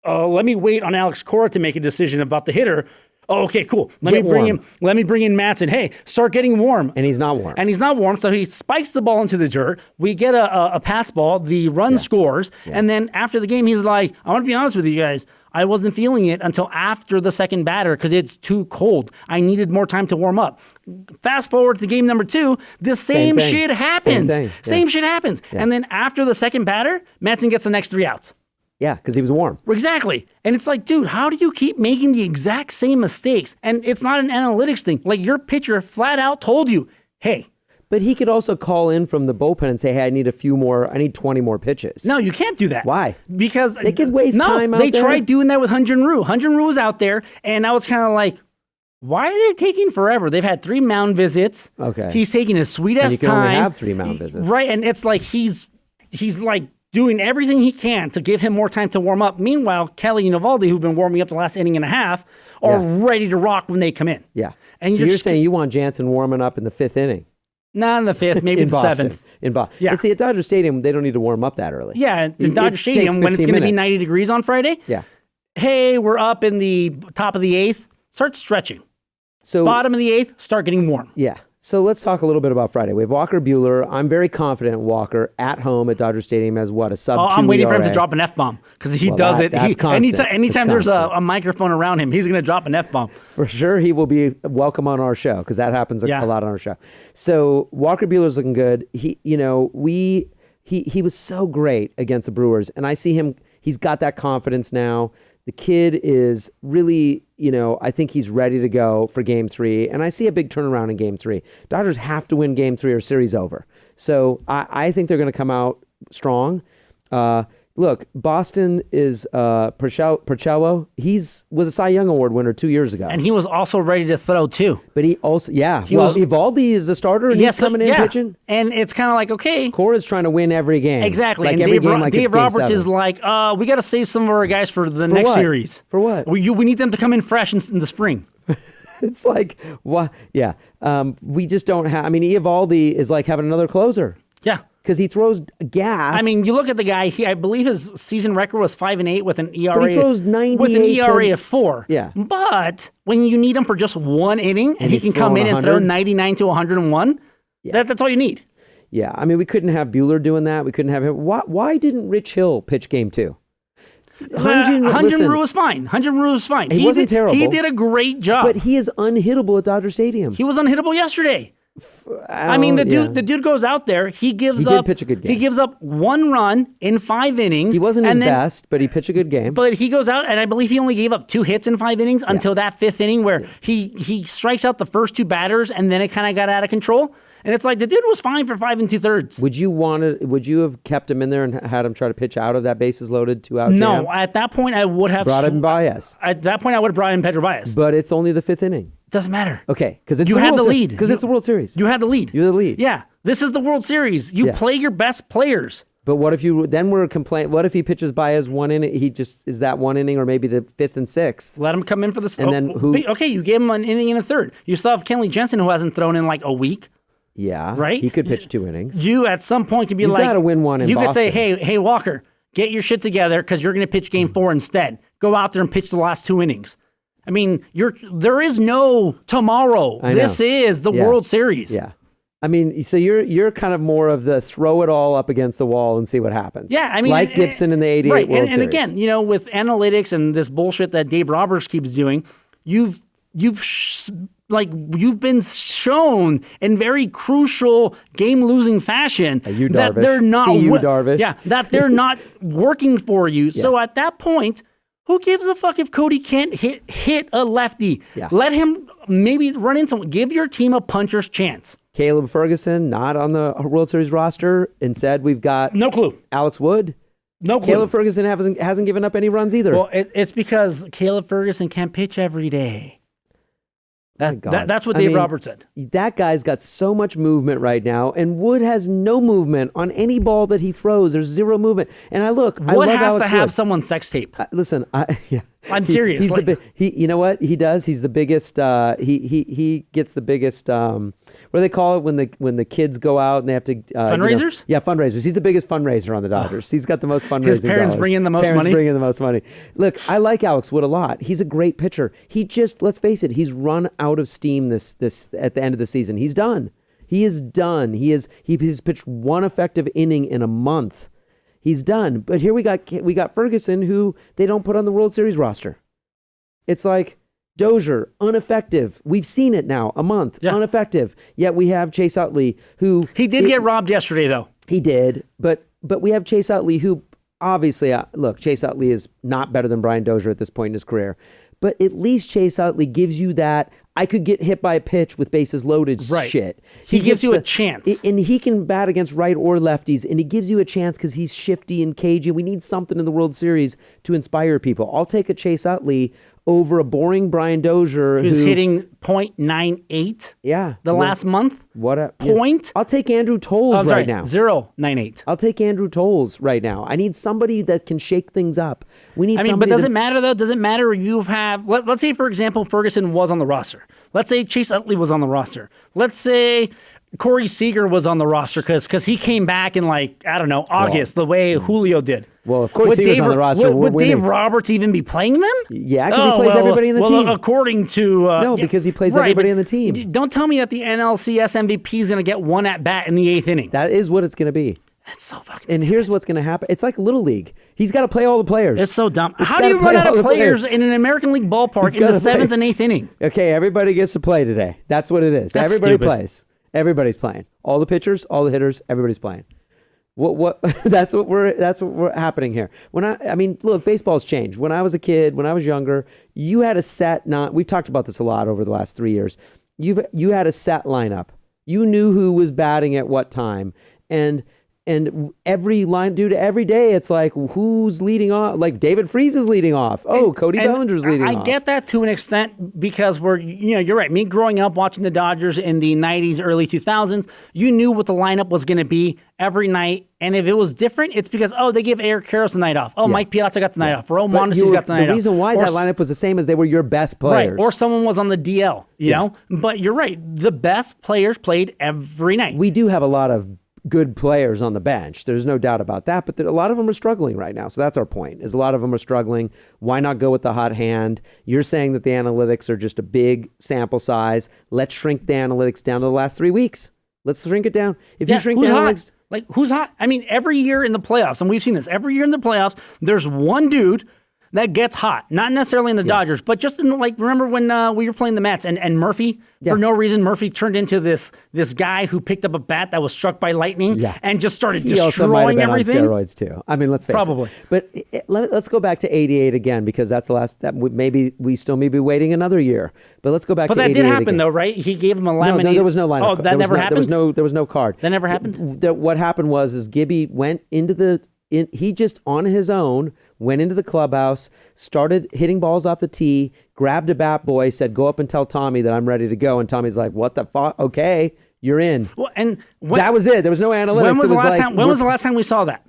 [SPEAKER 2] let me wait on Alex Cora to make a decision about the hitter. Oh, okay, cool. Let me bring in Matson. Hey, start getting warm.
[SPEAKER 1] And he's not warm.
[SPEAKER 2] So he spikes the ball into the dirt. We get a pass ball. The run scores. Yeah. And then after the game, he's like, I want to be honest with you guys. I wasn't feeling it until after the second batter because it's too cold. I needed more time to warm up. Fast forward to game number 2, the same shit happens. Same shit happens. Yeah. And then after the second batter, Matson gets the next 3 outs.
[SPEAKER 1] Yeah, because he was warm.
[SPEAKER 2] Exactly. And it's like, dude, how do you keep making the exact same mistakes? And it's not an analytics thing. Like, your pitcher flat out told you, hey.
[SPEAKER 1] But he could also call in from the bullpen and say, hey, I need 20 more pitches.
[SPEAKER 2] No, you can't do that.
[SPEAKER 1] Why?
[SPEAKER 2] Because
[SPEAKER 1] they could waste time out there.
[SPEAKER 2] They tried doing that with Hyun-Jin Ryu. Hyun-Jin Ryu was out there, and now it's kind of like, why are they taking forever? They've had 3 mound visits.
[SPEAKER 1] Okay.
[SPEAKER 2] He's taking his sweet-ass time.
[SPEAKER 1] And you can only have 3 mound visits.
[SPEAKER 2] Right, and it's like he's like, doing everything he can to give him more time to warm up. Meanwhile, Kelly and Evaldi, who've been warming up the last inning and a half, are ready to rock when they come in.
[SPEAKER 1] Yeah.
[SPEAKER 2] And
[SPEAKER 1] so you're saying you want Jansen warming up in the 5th inning?
[SPEAKER 2] Not in the 5th, maybe the 7th.
[SPEAKER 1] In Boston.
[SPEAKER 2] Yeah.
[SPEAKER 1] And see, at Dodger Stadium, they don't need to warm up that early.
[SPEAKER 2] Yeah, in Dodger Stadium, when it's going to be 90 degrees on Friday.
[SPEAKER 1] Yeah.
[SPEAKER 2] Hey, we're up in the top of the 8th. Start stretching.
[SPEAKER 1] So
[SPEAKER 2] bottom of the 8th, start getting warm.
[SPEAKER 1] Yeah. So let's talk a little bit about Friday. We have Walker Buehler. I'm very confident Walker at home at Dodger Stadium as what, a sub 2
[SPEAKER 2] I'm waiting
[SPEAKER 1] ERA.
[SPEAKER 2] for him to drop an F-bomb because he does it.
[SPEAKER 1] That's constant.
[SPEAKER 2] Anytime there's a microphone around him, he's going to drop an F-bomb.
[SPEAKER 1] For sure, he will be welcome on our show because that happens a lot on our show. So Walker Buehler's looking good. He was so great against the Brewers, and I see him. He's got that confidence now. The kid is really, I think he's ready to go for Game 3, and I see a big turnaround in Game 3. Dodgers have to win Game 3 or series over. So I think they're going to come out strong. Look, Boston is Porcello. Was a Cy Young Award winner 2 years ago.
[SPEAKER 2] And he was also ready to throw, too.
[SPEAKER 1] But he also, Evaldi is a starter, and he's coming in pitching.
[SPEAKER 2] And it's kind of like, okay.
[SPEAKER 1] Cora's trying to win every game.
[SPEAKER 2] Exactly.
[SPEAKER 1] Like
[SPEAKER 2] and
[SPEAKER 1] every game, like
[SPEAKER 2] Dave
[SPEAKER 1] it's game
[SPEAKER 2] Roberts
[SPEAKER 1] 7.
[SPEAKER 2] is like, we got to save some of our guys for the next
[SPEAKER 1] what?
[SPEAKER 2] series.
[SPEAKER 1] For what?
[SPEAKER 2] We need them to come in fresh in the spring.
[SPEAKER 1] It's like, what? Yeah. We just don't have, Evaldi is like having another closer.
[SPEAKER 2] Yeah.
[SPEAKER 1] Because he throws gas.
[SPEAKER 2] You look at the guy. I believe his season record was 5-8 with an ERA.
[SPEAKER 1] But he throws 98
[SPEAKER 2] with an ERA of 4.
[SPEAKER 1] Yeah.
[SPEAKER 2] But when you need him for just one inning, and he can come in and throw 99 to 101, that's all you need.
[SPEAKER 1] Yeah. We couldn't have Buehler doing that. We couldn't have him. Why didn't Rich Hill pitch game 2?
[SPEAKER 2] Hyun-Jin Ryu was fine. Hyun-Jin Ryu was fine.
[SPEAKER 1] He wasn't terrible.
[SPEAKER 2] He did a great job.
[SPEAKER 1] But he is unhittable at Dodger Stadium.
[SPEAKER 2] He was unhittable yesterday. The dude goes out there. He did
[SPEAKER 1] pitch a good game.
[SPEAKER 2] He gives up 1 run in 5 innings.
[SPEAKER 1] He wasn't his best, but he pitched a good game.
[SPEAKER 2] But he goes out, and I believe he only gave up 2 hits in 5 innings until that 5th inning where he strikes out the first 2 batters, and then it kind of got out of control. And it's like the dude was fine for 5 2/3.
[SPEAKER 1] Would you have kept him in there and had him try to pitch out of that bases loaded 2-out
[SPEAKER 2] No,
[SPEAKER 1] jam?
[SPEAKER 2] at that point I would have
[SPEAKER 1] brought in Baez.
[SPEAKER 2] At that point I would have brought in Pedro Baez.
[SPEAKER 1] But it's only the 5th inning.
[SPEAKER 2] Doesn't matter.
[SPEAKER 1] Okay, because it's
[SPEAKER 2] you had the lead.
[SPEAKER 1] Because it's the World Series.
[SPEAKER 2] You had the lead.
[SPEAKER 1] You're the lead.
[SPEAKER 2] Yeah, this is the World Series. You play your best players.
[SPEAKER 1] But what if we're complaining? What if he pitches Baez 1 inning? He just is that 1 inning, or maybe the 5th and 6th.
[SPEAKER 2] Let him come in for the.
[SPEAKER 1] And then who?
[SPEAKER 2] Okay, you gave him an inning and a third. You still have Kenley Jensen, who hasn't thrown in like a week.
[SPEAKER 1] Yeah,
[SPEAKER 2] right.
[SPEAKER 1] He could pitch 2 innings.
[SPEAKER 2] You at some point could be
[SPEAKER 1] you
[SPEAKER 2] like,
[SPEAKER 1] gotta win one in
[SPEAKER 2] You
[SPEAKER 1] Boston.
[SPEAKER 2] could say, hey Walker, get your shit together because you're going to pitch game 4 instead. Go out there and pitch the last 2 innings. There is no tomorrow. This is the World Series.
[SPEAKER 1] Yeah. So you're kind of more of the throw it all up against the wall and see what happmes.
[SPEAKER 2] Yeah,
[SPEAKER 1] like Gibson in the '88
[SPEAKER 2] right.
[SPEAKER 1] World
[SPEAKER 2] and
[SPEAKER 1] Series.
[SPEAKER 2] again, with analytics and this bullshit that Dave Roberts keeps doing, you've been shown in very crucial game-losing fashion that they're not.
[SPEAKER 1] See you, Darvish.
[SPEAKER 2] Yeah, that they're not working for you. Yeah. So at that point, who gives a fuck if Cody can't hit a lefty?
[SPEAKER 1] Yeah.
[SPEAKER 2] Let him maybe run into someone. Give your team a puncher's chance.
[SPEAKER 1] Caleb Ferguson not on the World Series roster. Instead, we've got
[SPEAKER 2] no clue.
[SPEAKER 1] Alex Wood.
[SPEAKER 2] No clue.
[SPEAKER 1] Caleb Ferguson hasn't given up any runs either.
[SPEAKER 2] Well, it's because Caleb Ferguson can't pitch every day. That's what Dave Roberts said.
[SPEAKER 1] That guy's got so much movement right now, and Wood has no movement on any ball that he throws. There's 0 movement. And
[SPEAKER 2] Wood
[SPEAKER 1] love
[SPEAKER 2] has
[SPEAKER 1] Alex
[SPEAKER 2] to have
[SPEAKER 1] Wood.
[SPEAKER 2] someone sex tape.
[SPEAKER 1] Listen,
[SPEAKER 2] I'm serious.
[SPEAKER 1] You know what he does? He's the biggest. He gets the biggest. What do they call it when the kids go out and they have to
[SPEAKER 2] fundraisers?
[SPEAKER 1] Fundraisers. He's the biggest fundraiser on the Dodgers. He's got the most fundraising.
[SPEAKER 2] His parents bring in the most money.
[SPEAKER 1] Bring in the most money. Look, I like Alex Wood a lot. He's a great pitcher. Let's face it, he's run out of steam this at the end of the season. He's done. He is done. He's pitched 1 effective inning in a month. He's done. But here we got Ferguson, who they don't put on the World Series roster. It's like Dozier, ineffective. We've seen it now, a month, ineffective. Yet we have Chase Utley, who
[SPEAKER 2] did get robbed yesterday, though.
[SPEAKER 1] He did, but we have Chase Utley, who obviously look. Chase Utley is not better than Brian Dozier at this point in his career, but at least Chase Utley gives you that. I could get hit by a pitch with bases loaded shit.
[SPEAKER 2] He gives you a chance.
[SPEAKER 1] And he can bat against right or lefties, and he gives you a chance because he's shifty and cagey. We need something in the World Series to inspire people. I'll take a Chase Utley over a boring Brian Dozier
[SPEAKER 2] who's hitting .98 last month. Point?
[SPEAKER 1] I'll take Andrew Tolles right now.
[SPEAKER 2] 0.98.
[SPEAKER 1] I'll take Andrew Tolles right now. I need somebody that can shake things up. We need somebody.
[SPEAKER 2] But does it matter, though? Does it matter if you have, let's say, for example, Ferguson was on the roster. Let's say Chase Utley was on the roster. Let's say Corey Seager was on the roster because he came back in August, the way Julio did.
[SPEAKER 1] Well, of course, Seager's on the roster.
[SPEAKER 2] Would Dave Roberts even be playing them?
[SPEAKER 1] Yeah, because he plays everybody in the team.
[SPEAKER 2] According to
[SPEAKER 1] because he plays everybody in the team.
[SPEAKER 2] Don't tell me that the NLCS MVP is going to get 1 at bat in the 8th inning.
[SPEAKER 1] That is what it's going to be.
[SPEAKER 2] That's so fucking.
[SPEAKER 1] And here's what's going to happen. It's like Little League. He's got to play all the players.
[SPEAKER 2] It's so dumb. How do you run out of players in an American League ballpark in the 7th and 8th inning?
[SPEAKER 1] Okay, everybody gets to play today. That's what it is.
[SPEAKER 2] That's
[SPEAKER 1] everybody
[SPEAKER 2] stupid.
[SPEAKER 1] Plays. Everybody's playing. All the pitchers, all the hitters, everybody's playing. What that's what we're happening here. Look, baseball's changed. When I was a kid, when I was younger, you had a set we've talked about this a lot over the last 3 years. You had a set lineup. You knew who was batting at what time. And And every day it's like, who's leading off? Like David Freese is leading off. Oh, Cody Bellinger's leading off.
[SPEAKER 2] I get that to an extent because you're right. Me growing up watching the Dodgers in the 90s, early 2000s, you knew what the lineup was going to be every night. And if it was different, it's because, they gave Eric Karros the night off. Mike Piazza got the night off. Raul Mondesi's got the night off.
[SPEAKER 1] The reason why that lineup was the same is they were your best players.
[SPEAKER 2] Right, or someone was on the DL, you know? But you're right. The best players played every night.
[SPEAKER 1] We do have a lot of good players on the bench. There's no doubt about that, but a lot of them are struggling right now. So that's our point, is a lot of them are struggling. Why not go with the hot hand? You're saying that the analytics are just a big sample size. Let's shrink the analytics down to the last 3 weeks. Let's shrink it down. If you shrink the analytics...
[SPEAKER 2] Like, who's hot? I mean, every year in the playoffs, and we've seen this, every year in the playoffs, there's one dude that gets hot. Not necessarily in the Dodgers, but just in remember when we were playing the Mets and Murphy, for no reason, Murphy turned into this guy who picked up a bat that was struck by lightning and just started destroying everything.
[SPEAKER 1] On steroids too. I mean, let's face
[SPEAKER 2] Probably.
[SPEAKER 1] it. But let's go back to 88 again, because that's the last, maybe we still may be waiting another year. But let's go back to 88
[SPEAKER 2] But that did happen
[SPEAKER 1] again.
[SPEAKER 2] though, right? He gave him a laminated.
[SPEAKER 1] No, there was no lineup.
[SPEAKER 2] Oh, that never happened?
[SPEAKER 1] There was no card.
[SPEAKER 2] That never happened?
[SPEAKER 1] What happened was Gibby went into he just on his own went into the clubhouse, started hitting balls off the tee, grabbed a bat boy, said, "Go up and tell Tommy that I'm ready to go." And Tommy's like, "What the fuck? Okay, you're in."
[SPEAKER 2] Well, and
[SPEAKER 1] that was it. There was no analytics.
[SPEAKER 2] When was the last time we saw that?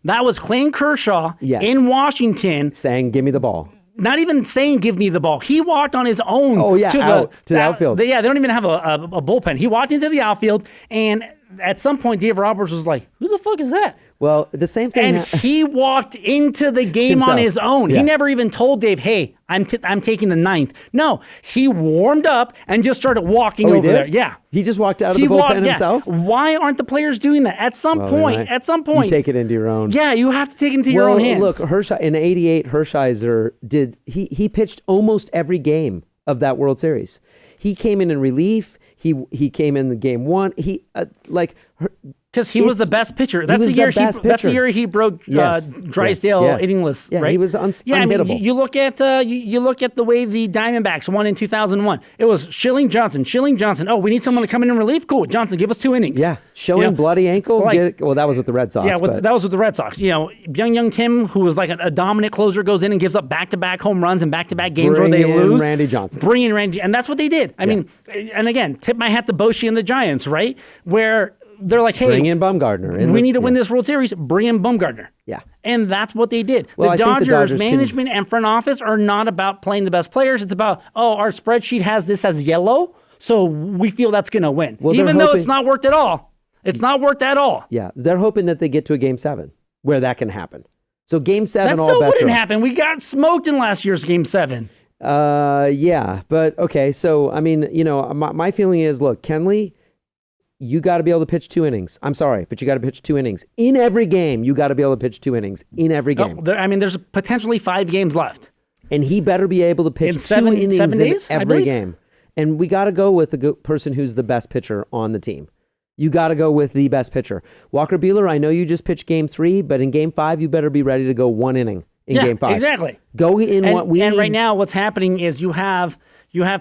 [SPEAKER 2] That was Clayton Kershaw in Washington
[SPEAKER 1] saying, "Give me the ball."
[SPEAKER 2] Not even saying, "Give me the ball." He walked on his own.
[SPEAKER 1] To the outfield.
[SPEAKER 2] They don't even have a bullpen. He walked into the outfield, and at some point, Dave Roberts was like, "Who the fuck is that?"
[SPEAKER 1] Well, the same thing.
[SPEAKER 2] And he walked into the game on his own. He never even told Dave, "Hey, I'm taking the ninth." No, he warmed up and just started walking over there. Yeah.
[SPEAKER 1] He just walked out of the bullpen himself?
[SPEAKER 2] Why aren't the players doing that? At some point,
[SPEAKER 1] you take it into your own.
[SPEAKER 2] Yeah, you have to take it into your own hands.
[SPEAKER 1] Look, in 88, Hershiser he pitched almost every game of that World Series. He came in relief. He came in the game one.
[SPEAKER 2] Because he was the best pitcher. That's the year he broke Drysdale hittingless.
[SPEAKER 1] Yeah,
[SPEAKER 2] right?
[SPEAKER 1] he was unhittable.
[SPEAKER 2] I mean, you look at the way the Diamondbacks won in 2001. It was Schilling Johnson. Oh, we need someone to come in relief. Cool, Johnson, give us 2 innings.
[SPEAKER 1] Yeah, Schilling bloody ankle. That was with the Red Sox.
[SPEAKER 2] Yeah, that was with the Red Sox. Young Tim, who was like a dominant closer, goes in and gives up back-to-back home runs and back-to-back games where they lose.
[SPEAKER 1] Randy Johnson.
[SPEAKER 2] Bring in Randy, and that's what they did. I mean, and again, tip my hat to Boshi and the Giants, right? Where they're like, "Hey,
[SPEAKER 1] bring in Bumgarner.
[SPEAKER 2] We need to win this World Series. Bring in Bumgarner."
[SPEAKER 1] Yeah.
[SPEAKER 2] And that's what they did.
[SPEAKER 1] Well,
[SPEAKER 2] the Dodgers management and front office are not about playing the best players. It's about, our spreadsheet has this as yellow, so we feel that's going to win. Well, even though it's not worked at all. It's not worked at all.
[SPEAKER 1] Yeah. They're hoping that they get to a Game 7 where that can happen. So Game 7,
[SPEAKER 2] that still wouldn't happen. We got smoked in last year's Game 7.
[SPEAKER 1] Yeah. But, okay. So, I mean, my feeling is, look, Kenley, you got to be able to pitch 2 innings. I'm sorry, but you got to pitch 2 innings. In every game, you got to be able to pitch 2 innings. In every game.
[SPEAKER 2] There's potentially 5 games left.
[SPEAKER 1] And he better be able to pitch
[SPEAKER 2] in 7
[SPEAKER 1] innings
[SPEAKER 2] 7 days,
[SPEAKER 1] in every game. And we got to go with the person who's the best pitcher on the team. You got to go with the best pitcher. Walker Buehler, I know you just pitched Game 3, but in Game 5, you better be ready to go 1 inning in Game 5.
[SPEAKER 2] Exactly.
[SPEAKER 1] Go in what we need.
[SPEAKER 2] And right now, what's happening is you have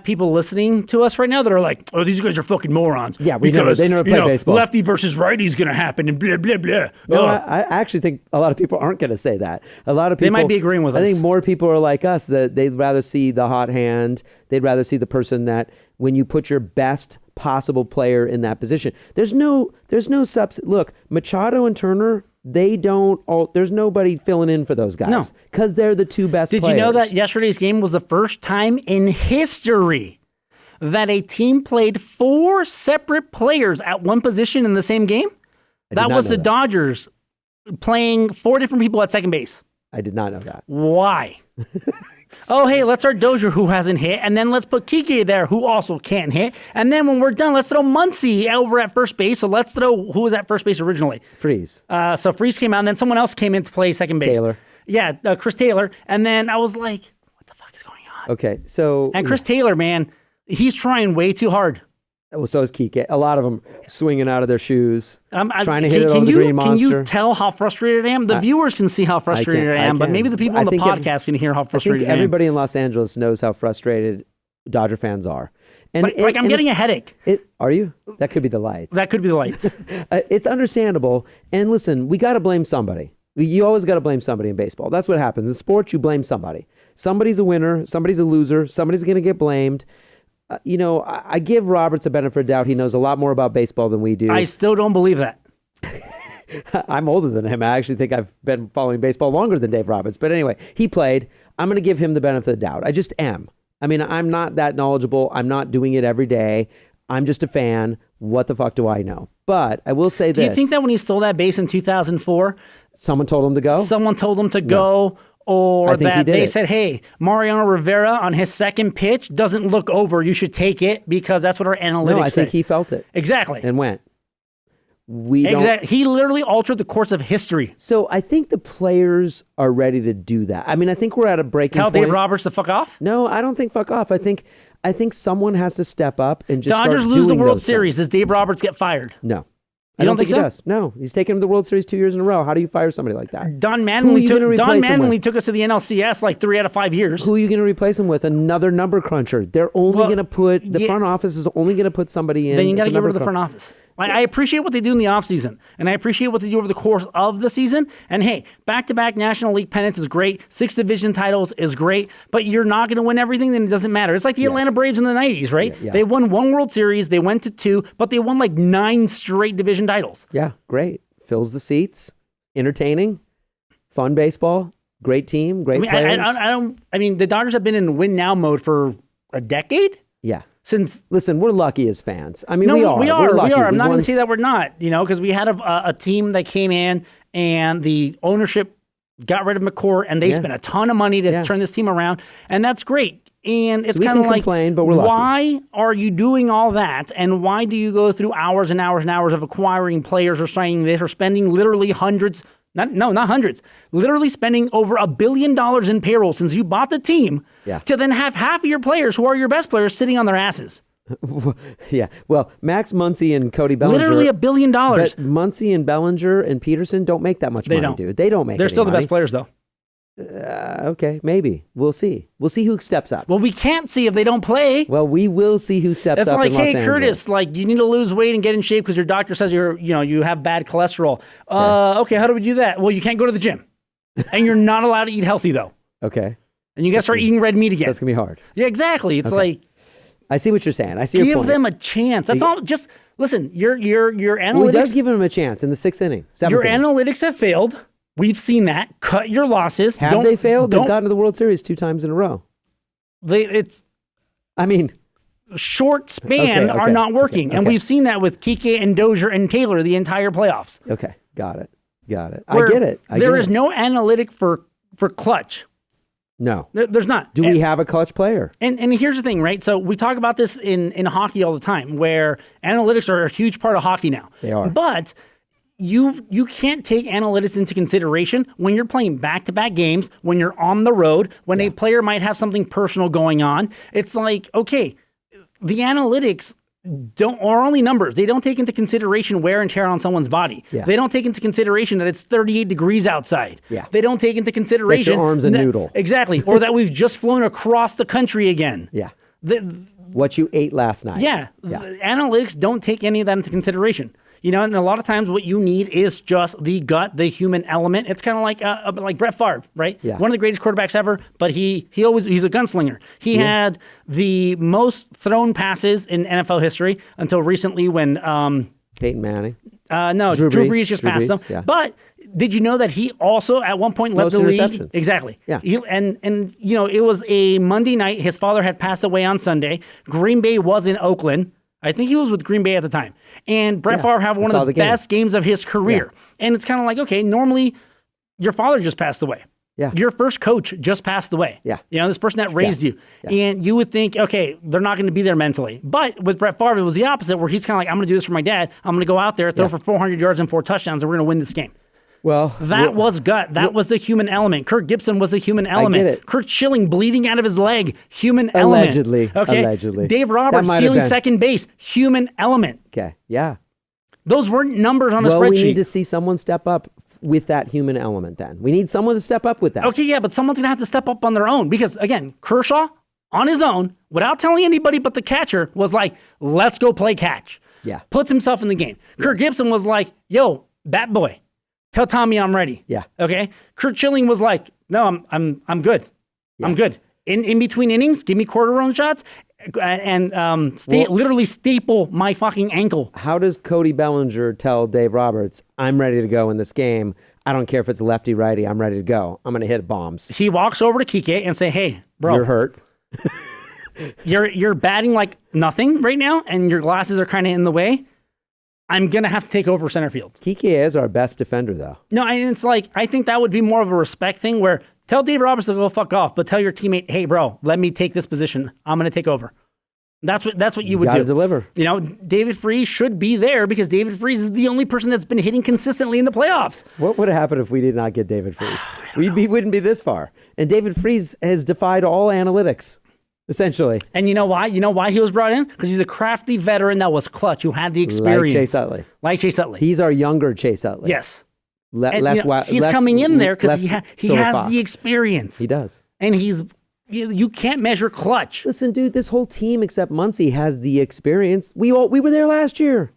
[SPEAKER 2] people listening to us right now that are like, "Oh, these guys are fucking morons."
[SPEAKER 1] Yeah, they never play baseball.
[SPEAKER 2] Lefty versus righty is going to happen, and blah blah blah.
[SPEAKER 1] No, I actually think a lot of people aren't going to say that. A lot of people,
[SPEAKER 2] they might be agreeing with us.
[SPEAKER 1] I think more people are like us, that they'd rather see the hot hand. They'd rather see the person that, when you put your best possible player in that position, there's no substitute. Look, Machado and Turner, there's nobody filling in for those guys because they're the 2 best players.
[SPEAKER 2] Did you know that yesterday's game was the first time in history that a team played 4 separate players at one position in the same game? That was the Dodgers playing 4 different people at second base.
[SPEAKER 1] I did not know that.
[SPEAKER 2] Why? Oh, hey, let's start Dozier, who hasn't hit, and then let's put Kike there, who also can't hit. And then when we're done, let's throw Muncy over at first base. So let's throw, who was at first base originally?
[SPEAKER 1] Freeze.
[SPEAKER 2] So Freeze came out, and then someone else came in to play second base.
[SPEAKER 1] Taylor.
[SPEAKER 2] Yeah, Chris Taylor. And then I was like, what the fuck is going on?
[SPEAKER 1] Okay, so...
[SPEAKER 2] And Chris Taylor, man, he's trying way too hard.
[SPEAKER 1] Well, so is Kike. A lot of them swinging out of their shoes, trying to hit it over the green monster.
[SPEAKER 2] Can you tell how frustrated I am? The viewers can see how frustrated I am, but maybe the people on the podcast can hear how frustrated I am.
[SPEAKER 1] Everybody in Los Angeles knows how frustrated Dodger fans are. And
[SPEAKER 2] I'm getting a headache.
[SPEAKER 1] Are you? That could be the lights.
[SPEAKER 2] That could be the lights.
[SPEAKER 1] It's understandable. And listen, we got to blame somebody. You always got to blame somebody in baseball. That's what happens. In sports, you blame somebody. Somebody's a winner. Somebody's a loser. Somebody's going to get blamed. I give Roberts the benefit of doubt. He knows a lot more about baseball than we do.
[SPEAKER 2] I still don't believe that.
[SPEAKER 1] I'm older than him. I actually think I've been following baseball longer than Dave Roberts. But anyway, he played. I'm going to give him the benefit of the doubt. I just am. I mean, I'm not that knowledgeable. I'm not doing it every day. I'm just a fan. What the fuck do I know? But I will say this.
[SPEAKER 2] Do you think that when he stole that base in 2004,
[SPEAKER 1] someone told him to go?
[SPEAKER 2] Someone told him to go, or that they said, hey, Mariano Rivera on his second pitch doesn't look over. You should take it because that's what our analytics say.
[SPEAKER 1] No, I think he felt it.
[SPEAKER 2] Exactly.
[SPEAKER 1] And went.
[SPEAKER 2] He literally altered the course of history.
[SPEAKER 1] So I think the players are ready to do that. I mean, I think we're at a breaking point.
[SPEAKER 2] Tell Dave Roberts to fuck off?
[SPEAKER 1] No, I don't think fuck off. I think someone has to step up and just
[SPEAKER 2] Dodgers
[SPEAKER 1] start
[SPEAKER 2] lose the
[SPEAKER 1] doing
[SPEAKER 2] World
[SPEAKER 1] those
[SPEAKER 2] Series.
[SPEAKER 1] things.
[SPEAKER 2] Does Dave Roberts get fired?
[SPEAKER 1] No.
[SPEAKER 2] I don't think
[SPEAKER 1] he
[SPEAKER 2] so?
[SPEAKER 1] does. No, he's taken him to the World Series 2 years in a row. How do you fire somebody like that?
[SPEAKER 2] Don Mattingly took us to the NLCS like 3 out of 5 years.
[SPEAKER 1] Who are you going to replace him with? Another number cruncher. They're only going to put the front office is only going to put somebody in.
[SPEAKER 2] Then you got to get rid of the front office. I appreciate what they do in the offseason, and I appreciate what they do over the course of the season. And hey, back-to-back National League pennants is great. 6 division titles is great, but you're not going to win everything, then it doesn't matter. It's like the Atlanta Braves in the 90s, right?
[SPEAKER 1] Yeah.
[SPEAKER 2] They won 1 World Series, they went to 2, but they won like 9 straight division titles.
[SPEAKER 1] Yeah, great. Fills the seats, entertaining, fun baseball, great team, great players.
[SPEAKER 2] I mean, the Dodgers have been in win-now mode for a decade?
[SPEAKER 1] Yeah.
[SPEAKER 2] Listen,
[SPEAKER 1] we're lucky as fans. I mean,
[SPEAKER 2] no,
[SPEAKER 1] we are.
[SPEAKER 2] We are.
[SPEAKER 1] Lucky.
[SPEAKER 2] I'm not going to say that we're not, because we had a team that came in and the ownership got rid of McCourt and they spent a ton of money to turn this team around. And that's great. And it's kind of like,
[SPEAKER 1] but we're lucky.
[SPEAKER 2] Why are you doing all that? And why do you go through hours and hours and hours of acquiring players or signing this or spending literally hundreds? Not hundreds. Literally spending over $1 billion in payroll since you bought the team to then have half of your players who are your best players sitting on their asses.
[SPEAKER 1] Yeah. Well, Max Muncy and Cody Bellinger.
[SPEAKER 2] Literally $1 billion.
[SPEAKER 1] But Muncy and Bellinger and Peterson don't make that much money, dude. They don't make
[SPEAKER 2] They're still
[SPEAKER 1] money.
[SPEAKER 2] The best players, though.
[SPEAKER 1] Okay, maybe. We'll see. We'll see who steps up.
[SPEAKER 2] Well, we can't see if they don't play.
[SPEAKER 1] Well, we will see who steps
[SPEAKER 2] It's
[SPEAKER 1] up
[SPEAKER 2] like,
[SPEAKER 1] in Los
[SPEAKER 2] hey,
[SPEAKER 1] Angeles.
[SPEAKER 2] Curtis, like you need to lose weight and get in shape because your doctor says you have bad cholesterol. Okay, how do we do that? Well, you can't go to the gym. And you're not allowed to eat healthy, though.
[SPEAKER 1] Okay.
[SPEAKER 2] And you got to start eating red meat again.
[SPEAKER 1] So that's going to be hard.
[SPEAKER 2] Yeah, exactly. It's like...
[SPEAKER 1] I see what you're saying. I see your point.
[SPEAKER 2] Give them a chance. That's all. Just listen, your analytics...
[SPEAKER 1] Well, he does give them a chance in the 6th inning, 7th
[SPEAKER 2] Your
[SPEAKER 1] inning.
[SPEAKER 2] analytics have failed. We've seen that. Cut your losses.
[SPEAKER 1] Have they failed? They've gotten to the World Series 2 times in a row.
[SPEAKER 2] Short span are not working. And we've seen that with Kike and Dozier and Taylor the entire playoffs.
[SPEAKER 1] Okay, got it. I get it.
[SPEAKER 2] There is no analytic for clutch.
[SPEAKER 1] No.
[SPEAKER 2] There's not.
[SPEAKER 1] Do we have a clutch player?
[SPEAKER 2] And here's the thing, right? So we talk about this in hockey all the time, where analytics are a huge part of hockey now.
[SPEAKER 1] They are.
[SPEAKER 2] But you can't take analytics into consideration when you're playing back-to-back games, when you're on the road, when a player might have something personal going on. It's like, okay, the analytics are only numbers. They don't take into consideration wear and tear on someone's body. Yeah. They don't take into conversation that it's 38 degrees outside.
[SPEAKER 1] Yeah.
[SPEAKER 2] They don't take into consideration
[SPEAKER 1] that your arm's a noodle.
[SPEAKER 2] Exactly. Or that we've just flown across the country again.
[SPEAKER 1] Yeah. What you ate last night.
[SPEAKER 2] Yeah. Analytics don't take any of that into consideration. And a lot of times what you need is just the gut, the human element. It's kind of like Brett Favre, right?
[SPEAKER 1] Yeah.
[SPEAKER 2] One of the greatest quarterbacks ever, but he's a gunslinger. He had the most thrown passes in NFL history until recently when
[SPEAKER 1] Peyton Manning.
[SPEAKER 2] No, Drew Brees just passed them.
[SPEAKER 1] Yeah.
[SPEAKER 2] But did you know that he also at one point led the league?
[SPEAKER 1] Interceptions.
[SPEAKER 2] Exactly.
[SPEAKER 1] Yeah.
[SPEAKER 2] And it was a Monday night. His father had passed away on Sunday. Green Bay was in Oakland. I think he was with Green Bay at the time. And Brett Favre had one of the best games of his career. Yeah. And it's kind of like, okay, normally your father just passed away.
[SPEAKER 1] Yeah.
[SPEAKER 2] Your first coach just passed away.
[SPEAKER 1] Yeah.
[SPEAKER 2] This person that raised you. Yeah. And you would think, okay, they're not going to be there mentally. But with Brett Favre, it was the opposite, where he's kind of like, I'm going to do this for my dad. I'm going to go out there, throw for 400 yards and 4 touchdowns, and we're going to win this game.
[SPEAKER 1] Well,
[SPEAKER 2] that was gut. That was the human element. Kirk Gibson was the human element.
[SPEAKER 1] I get it.
[SPEAKER 2] Kurt Schilling bleeding out of his leg, human element.
[SPEAKER 1] Allegedly.
[SPEAKER 2] Dave Roberts stealing second base, human element.
[SPEAKER 1] Okay, yeah.
[SPEAKER 2] Those weren't numbers on a spreadsheet.
[SPEAKER 1] Well, we need to see someone step up with that human element then. We need someone to step up with that.
[SPEAKER 2] Okay, yeah, but someone's going to have to step up on their own because, again, Kershaw on his own, without telling anybody but the catcher, was like, let's go play catch.
[SPEAKER 1] Yeah.
[SPEAKER 2] Puts himself in the game. Kirk Gibson was like, yo, bat boy, tell Tommy I'm ready.
[SPEAKER 1] Yeah.
[SPEAKER 2] Okay. Kurt Schilling was like, no, I'm good.
[SPEAKER 1] Yeah.
[SPEAKER 2] I'm good. In between innings, give me quarter run shots and literally staple my fucking ankle.
[SPEAKER 1] How does Cody Bellinger tell Dave Roberts, I'm ready to go in this game? I don't care if it's lefty, righty. I'm ready to go. I'm going to hit bombs.
[SPEAKER 2] He walks over to Kike and say, hey, bro.
[SPEAKER 1] You're hurt.
[SPEAKER 2] You're batting like nothing right now, and your glasses are kind of in the way. I'm going to have to take over center field.
[SPEAKER 1] Kike is our best defender, though.
[SPEAKER 2] No, and it's like, I think that would be more of a respect thing where tell Dave Roberts to go fuck off, but tell your teammate, hey, bro, let me take this position. I'm going to take over. That's what you would do.
[SPEAKER 1] Got to deliver.
[SPEAKER 2] You know, David Freese should be there because David Freese is the only person that's been hitting consistently in the playoffs.
[SPEAKER 1] What would have happened if we did not get David Freese? Wouldn't be this far. And David Freese has defied all analytics, essentially.
[SPEAKER 2] And you know why? You know why he was brought in? Because he's a crafty veteran that was clutch, who had the experience.
[SPEAKER 1] Like Chase Utley. He's our younger Chase Utley.
[SPEAKER 2] Yes.
[SPEAKER 1] He's
[SPEAKER 2] coming in there because he has the experience.
[SPEAKER 1] He does.
[SPEAKER 2] And you can't measure clutch.
[SPEAKER 1] Listen, dude, this whole team except Muncy has the experience. We were there last year.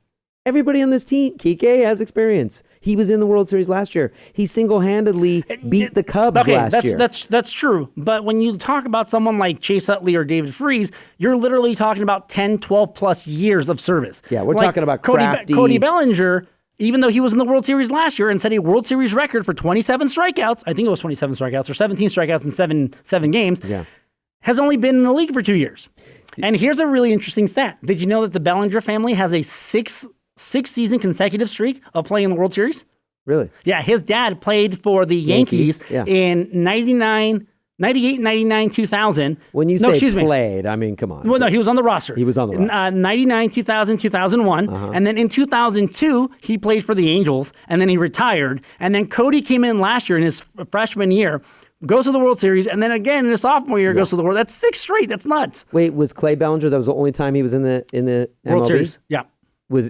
[SPEAKER 1] Everybody on this team, Kike has experience. He was in the World Series last year. He single-handedly beat the Cubs last year.
[SPEAKER 2] That's true. But when you talk about someone like Chase Utley or David Freese, you're literally talking about 10, 12 plus years of service.
[SPEAKER 1] Yeah, we're talking about crafty.
[SPEAKER 2] Cody Bellinger, even though he was in the World Series last year and set a World Series record for 27 strikeouts, I think it was 27 strikeouts or 17 strikeouts in seven games, has only been in the league for 2 years. And here's a really interesting stat. Did you know that the Bellinger family has a six-season consecutive streak of playing in the World Series?
[SPEAKER 1] Really?
[SPEAKER 2] Yeah, his dad played for the Yankees in 98, 99, 2000.
[SPEAKER 1] When you say played, I mean, come on.
[SPEAKER 2] Well, no, he was on the roster.
[SPEAKER 1] He was on the roster.
[SPEAKER 2] 99, 2000, 2001. And then in 2002, he played for the Angels, and then he retired. And then Cody came in last year in his freshman year, goes to the World Series, and then again in his sophomore year goes to the World. That's 6 straight. That's nuts.
[SPEAKER 1] Wait, was Clay Bellinger, that was the only time he was in the MLB?
[SPEAKER 2] World Series? Yeah.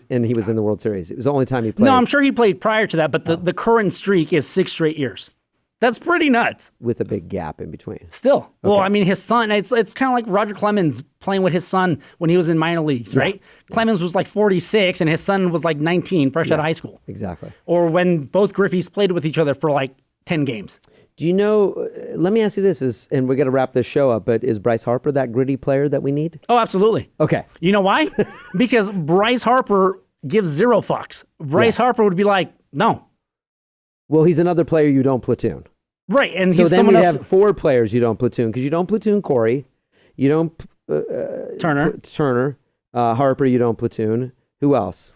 [SPEAKER 1] And he was in the World Series. It was the only time he played.
[SPEAKER 2] No, I'm sure he played prior to that, but the current streak is 6 straight years. That's pretty nuts.
[SPEAKER 1] With a big gap in between.
[SPEAKER 2] Still. Okay. Well, I mean, his son, it's kind of like Roger Clemens playing with his son when he was in minor leagues, right? Clemens was like 46 and his son was like 19, fresh out of high school.
[SPEAKER 1] Exactly.
[SPEAKER 2] Or when both Griffeys played with each other for like 10 games.
[SPEAKER 1] Do you know, let me ask you this, and we're going to wrap this show up, but is Bryce Harper that gritty player that we need?
[SPEAKER 2] Oh, absolutely.
[SPEAKER 1] Okay.
[SPEAKER 2] You know why? Because Bryce Harper gives 0 fucks. Bryce Harper would be like, no.
[SPEAKER 1] Well, he's another player you don't platoon.
[SPEAKER 2] Right. And
[SPEAKER 1] so
[SPEAKER 2] he's
[SPEAKER 1] then
[SPEAKER 2] someone
[SPEAKER 1] we
[SPEAKER 2] else.
[SPEAKER 1] have 4 players you don't platoon, because you don't platoon Corey, you don't Turner, Harper you don't platoon. Who else?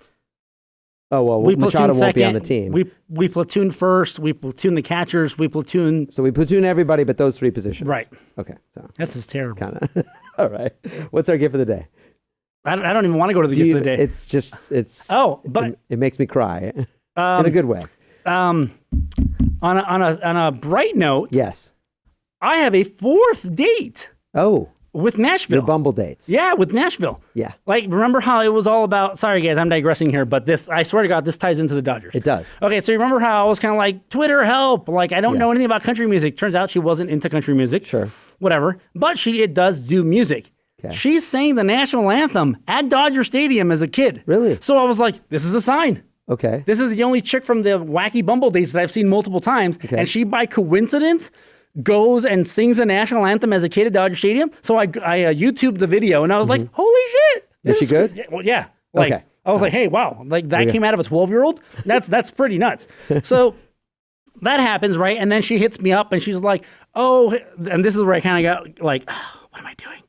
[SPEAKER 1] Oh, well, Machado won't be on the team.
[SPEAKER 2] We platoon first. We platoon the catchers. We platoon.
[SPEAKER 1] So we platoon everybody but those 3 positions.
[SPEAKER 2] Right.
[SPEAKER 1] Okay. So
[SPEAKER 2] this is terrible.
[SPEAKER 1] Kind of. All right. What's our gift of the day?
[SPEAKER 2] I don't even want to go to the gift of the day.
[SPEAKER 1] It's just, it makes me cry in a good way.
[SPEAKER 2] On a bright note.
[SPEAKER 1] Yes. I
[SPEAKER 2] have a 4th date.
[SPEAKER 1] Oh.
[SPEAKER 2] With Nashville.
[SPEAKER 1] Your Bumble dates.
[SPEAKER 2] Yeah, with Nashville.
[SPEAKER 1] Yeah.
[SPEAKER 2] Like, remember how it was all about, sorry guys, I'm digressing here, but this, I swear to God, this ties into the Dodgers.
[SPEAKER 1] It does.
[SPEAKER 2] Okay, so you remember how I was kind of like, Twitter help, like I don't know anything about country music. Turns out she wasn't into country music.
[SPEAKER 1] Sure.
[SPEAKER 2] Whatever. But it does do music. Okay. She's sang the national anthem at Dodger Stadium as a kid.
[SPEAKER 1] Really?
[SPEAKER 2] So I was like, this is a sign.
[SPEAKER 1] Okay.
[SPEAKER 2] This is the only chick from the wacky Bumble dates that I've seen multiple times. Okay. And she, by coincidence, goes and sings the national anthem as a kid at Dodger Stadium. So I YouTubed the video and I was like, holy shit.
[SPEAKER 1] Is she good?
[SPEAKER 2] Yeah, well, yeah. Like, I was like, hey, wow. Like that came out of a 12-year-old? That's pretty nuts. So that happens, right? And then she hits me up and she's like, oh, and this is where I kind of got like, oh, what am I doing?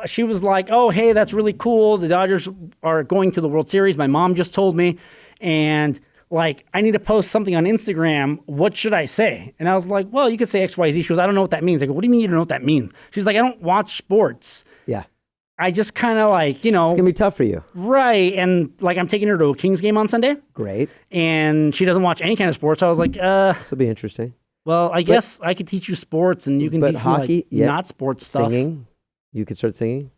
[SPEAKER 2] She was like, oh, hey, that's really cool. The Dodgers are going to the World Series. My mom just told me. And like, I need to post something on Instagram. What should I say? And I was like, well, you could say XYZ. She goes, I don't know what that means. I go, what do you mean you don't know what that means? She's like, I don't watch sports.
[SPEAKER 1] Yeah.
[SPEAKER 2] I just kind of like, It's
[SPEAKER 1] going to be tough for you.
[SPEAKER 2] Right. And like, I'm taking her to a Kings game on Sunday.
[SPEAKER 1] Great.
[SPEAKER 2] And she doesn't watch any kind of sports. So I was like, this
[SPEAKER 1] will be interesting.
[SPEAKER 2] Well, I guess I could teach you sports and you can teach
[SPEAKER 1] hockey,
[SPEAKER 2] me like, not sports stuff.
[SPEAKER 1] Singing. You could start singing.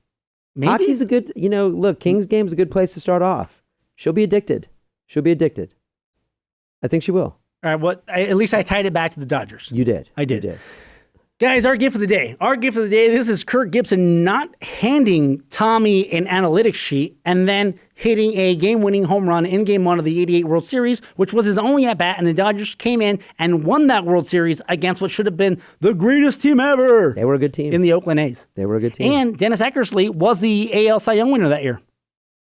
[SPEAKER 2] Maybe.
[SPEAKER 1] Hockey's a good, look, Kings game's a good place to start off. She'll be addicted. I think she will.
[SPEAKER 2] All right. At least I tied it back to the Dodgers.
[SPEAKER 1] You did.
[SPEAKER 2] I did.
[SPEAKER 1] You did.
[SPEAKER 2] Guys, our gift of the day. Our gift of the day, this is Kirk Gibson not handing Tommy an analytics sheet and then hitting a game-winning home run in Game 1 of the 88 World Series, which was his only at-bat, and the Dodgers came in and won that World Series against what should have been the greatest team ever.
[SPEAKER 1] They were a good team.
[SPEAKER 2] In the Oakland A's.
[SPEAKER 1] They were a good team.
[SPEAKER 2] And Dennis Eckersley was the AL Cy Young winner that year.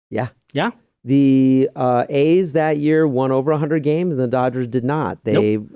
[SPEAKER 1] Yeah.
[SPEAKER 2] Yeah?
[SPEAKER 1] The A's that year won over 100 games, and the Dodgers did not. They
[SPEAKER 2] we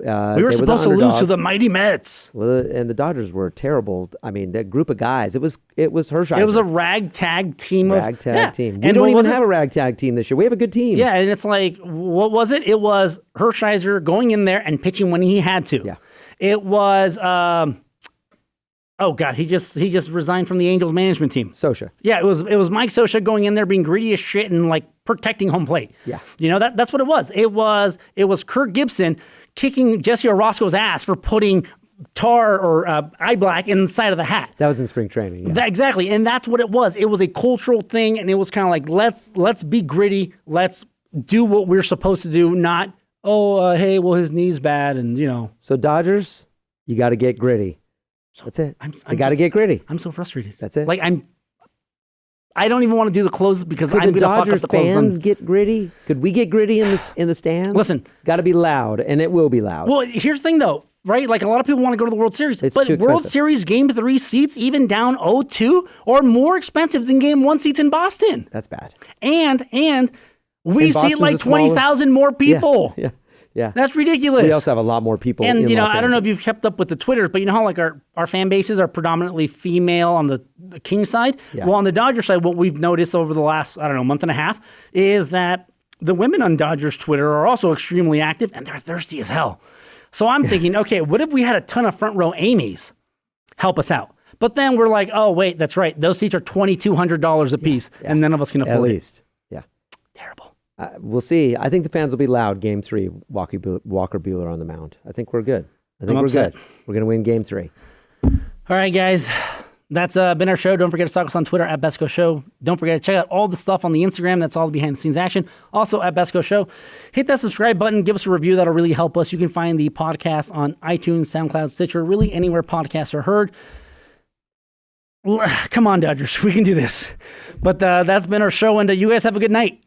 [SPEAKER 2] were supposed to lose to the mighty Mets.
[SPEAKER 1] Well, and the Dodgers were terrible. I mean, that group of guys. It was Hershiser.
[SPEAKER 2] It was a ragtag team.
[SPEAKER 1] Ragtag team. We
[SPEAKER 2] And
[SPEAKER 1] don't
[SPEAKER 2] what
[SPEAKER 1] even
[SPEAKER 2] was it?
[SPEAKER 1] have a ragtag team this year. We have a good team.
[SPEAKER 2] Yeah, and it's like, what was it? It was Hershiser going in there and pitching when he had to.
[SPEAKER 1] Yeah.
[SPEAKER 2] It was, oh God, he just resigned from the Angels management team.
[SPEAKER 1] Sosha.
[SPEAKER 2] Yeah, it was Mike Scioscia going in there being greedy as shit and like protecting home plate.
[SPEAKER 1] Yeah.
[SPEAKER 2] You know, that's what it was. It was Kirk Gibson kicking Jesse Orosco's ass for putting tar or eye black inside of the hat.
[SPEAKER 1] That was in spring training. Yeah.
[SPEAKER 2] Exactly, and that's what it was. It was a cultural thing, and it was kind of like let's be gritty. Let's do what we're supposed to do. Not hey, well his knee's bad, and you know.
[SPEAKER 1] So Dodgers, you got to get gritty. That's it. You got to get gritty.
[SPEAKER 2] I'm so frustrated.
[SPEAKER 1] That's it.
[SPEAKER 2] Like I don't even want to do the closes because
[SPEAKER 1] Could
[SPEAKER 2] I'm
[SPEAKER 1] the
[SPEAKER 2] going to fuck up
[SPEAKER 1] Dodgers
[SPEAKER 2] the closes.
[SPEAKER 1] fans get gritty? Could we get gritty in the stands?
[SPEAKER 2] Listen.
[SPEAKER 1] Got to be loud, and it will be loud.
[SPEAKER 2] Well, here's the thing though, right? Like a lot of people want to go to the World Series,
[SPEAKER 1] It's
[SPEAKER 2] but
[SPEAKER 1] too
[SPEAKER 2] World
[SPEAKER 1] expensive.
[SPEAKER 2] Series Game 3 seats, even down 0-2, are more expensive than Game 1 seats in Boston.
[SPEAKER 1] That's bad.
[SPEAKER 2] And we
[SPEAKER 1] And
[SPEAKER 2] seat
[SPEAKER 1] Boston's
[SPEAKER 2] like
[SPEAKER 1] the smallest-
[SPEAKER 2] 20,000 more people.
[SPEAKER 1] Yeah.
[SPEAKER 2] That's ridiculous.
[SPEAKER 1] We also have a lot more people
[SPEAKER 2] And,
[SPEAKER 1] in
[SPEAKER 2] you know,
[SPEAKER 1] Los
[SPEAKER 2] I don't know if
[SPEAKER 1] Angeles.
[SPEAKER 2] you've kept up with the Twitters, but you know how like our fan bases are predominantly female on the King side?
[SPEAKER 1] Yes.
[SPEAKER 2] Well, on the Dodger side, what we've noticed over the last, I don't know, month and a half is that the women on Dodgers Twitter are also extremely active and they're thirsty as hell. So I'm thinking, okay, what if we had a ton of front row Amy's help us out? But then we're like, oh, wait, that's right. Those seats are $2,200 a piece and none of us can afford
[SPEAKER 1] At
[SPEAKER 2] it.
[SPEAKER 1] least. Yeah.
[SPEAKER 2] Terrible.
[SPEAKER 1] We'll see. I think the fans will be loud. Game 3, Walker Buehler on the mound. I think we're good. I think
[SPEAKER 2] I'm
[SPEAKER 1] we're
[SPEAKER 2] upset.
[SPEAKER 1] good. We're going to win Game 3.
[SPEAKER 2] All right, guys. That's been our show. Don't forget to stalk us on Twitter at Besco Show. Don't forget to check out all the stuff on the Instagram. That's all the behind-the-scenes action. Also at Besco Show. Hit that subscribe button. Give us a review. That'll really help us. You can find the podcast on iTunes, SoundCloud, Stitcher, really anywhere podcasts are heard. Come on, Dodgers. We can do this. But that's been our show, and you guys have a good night.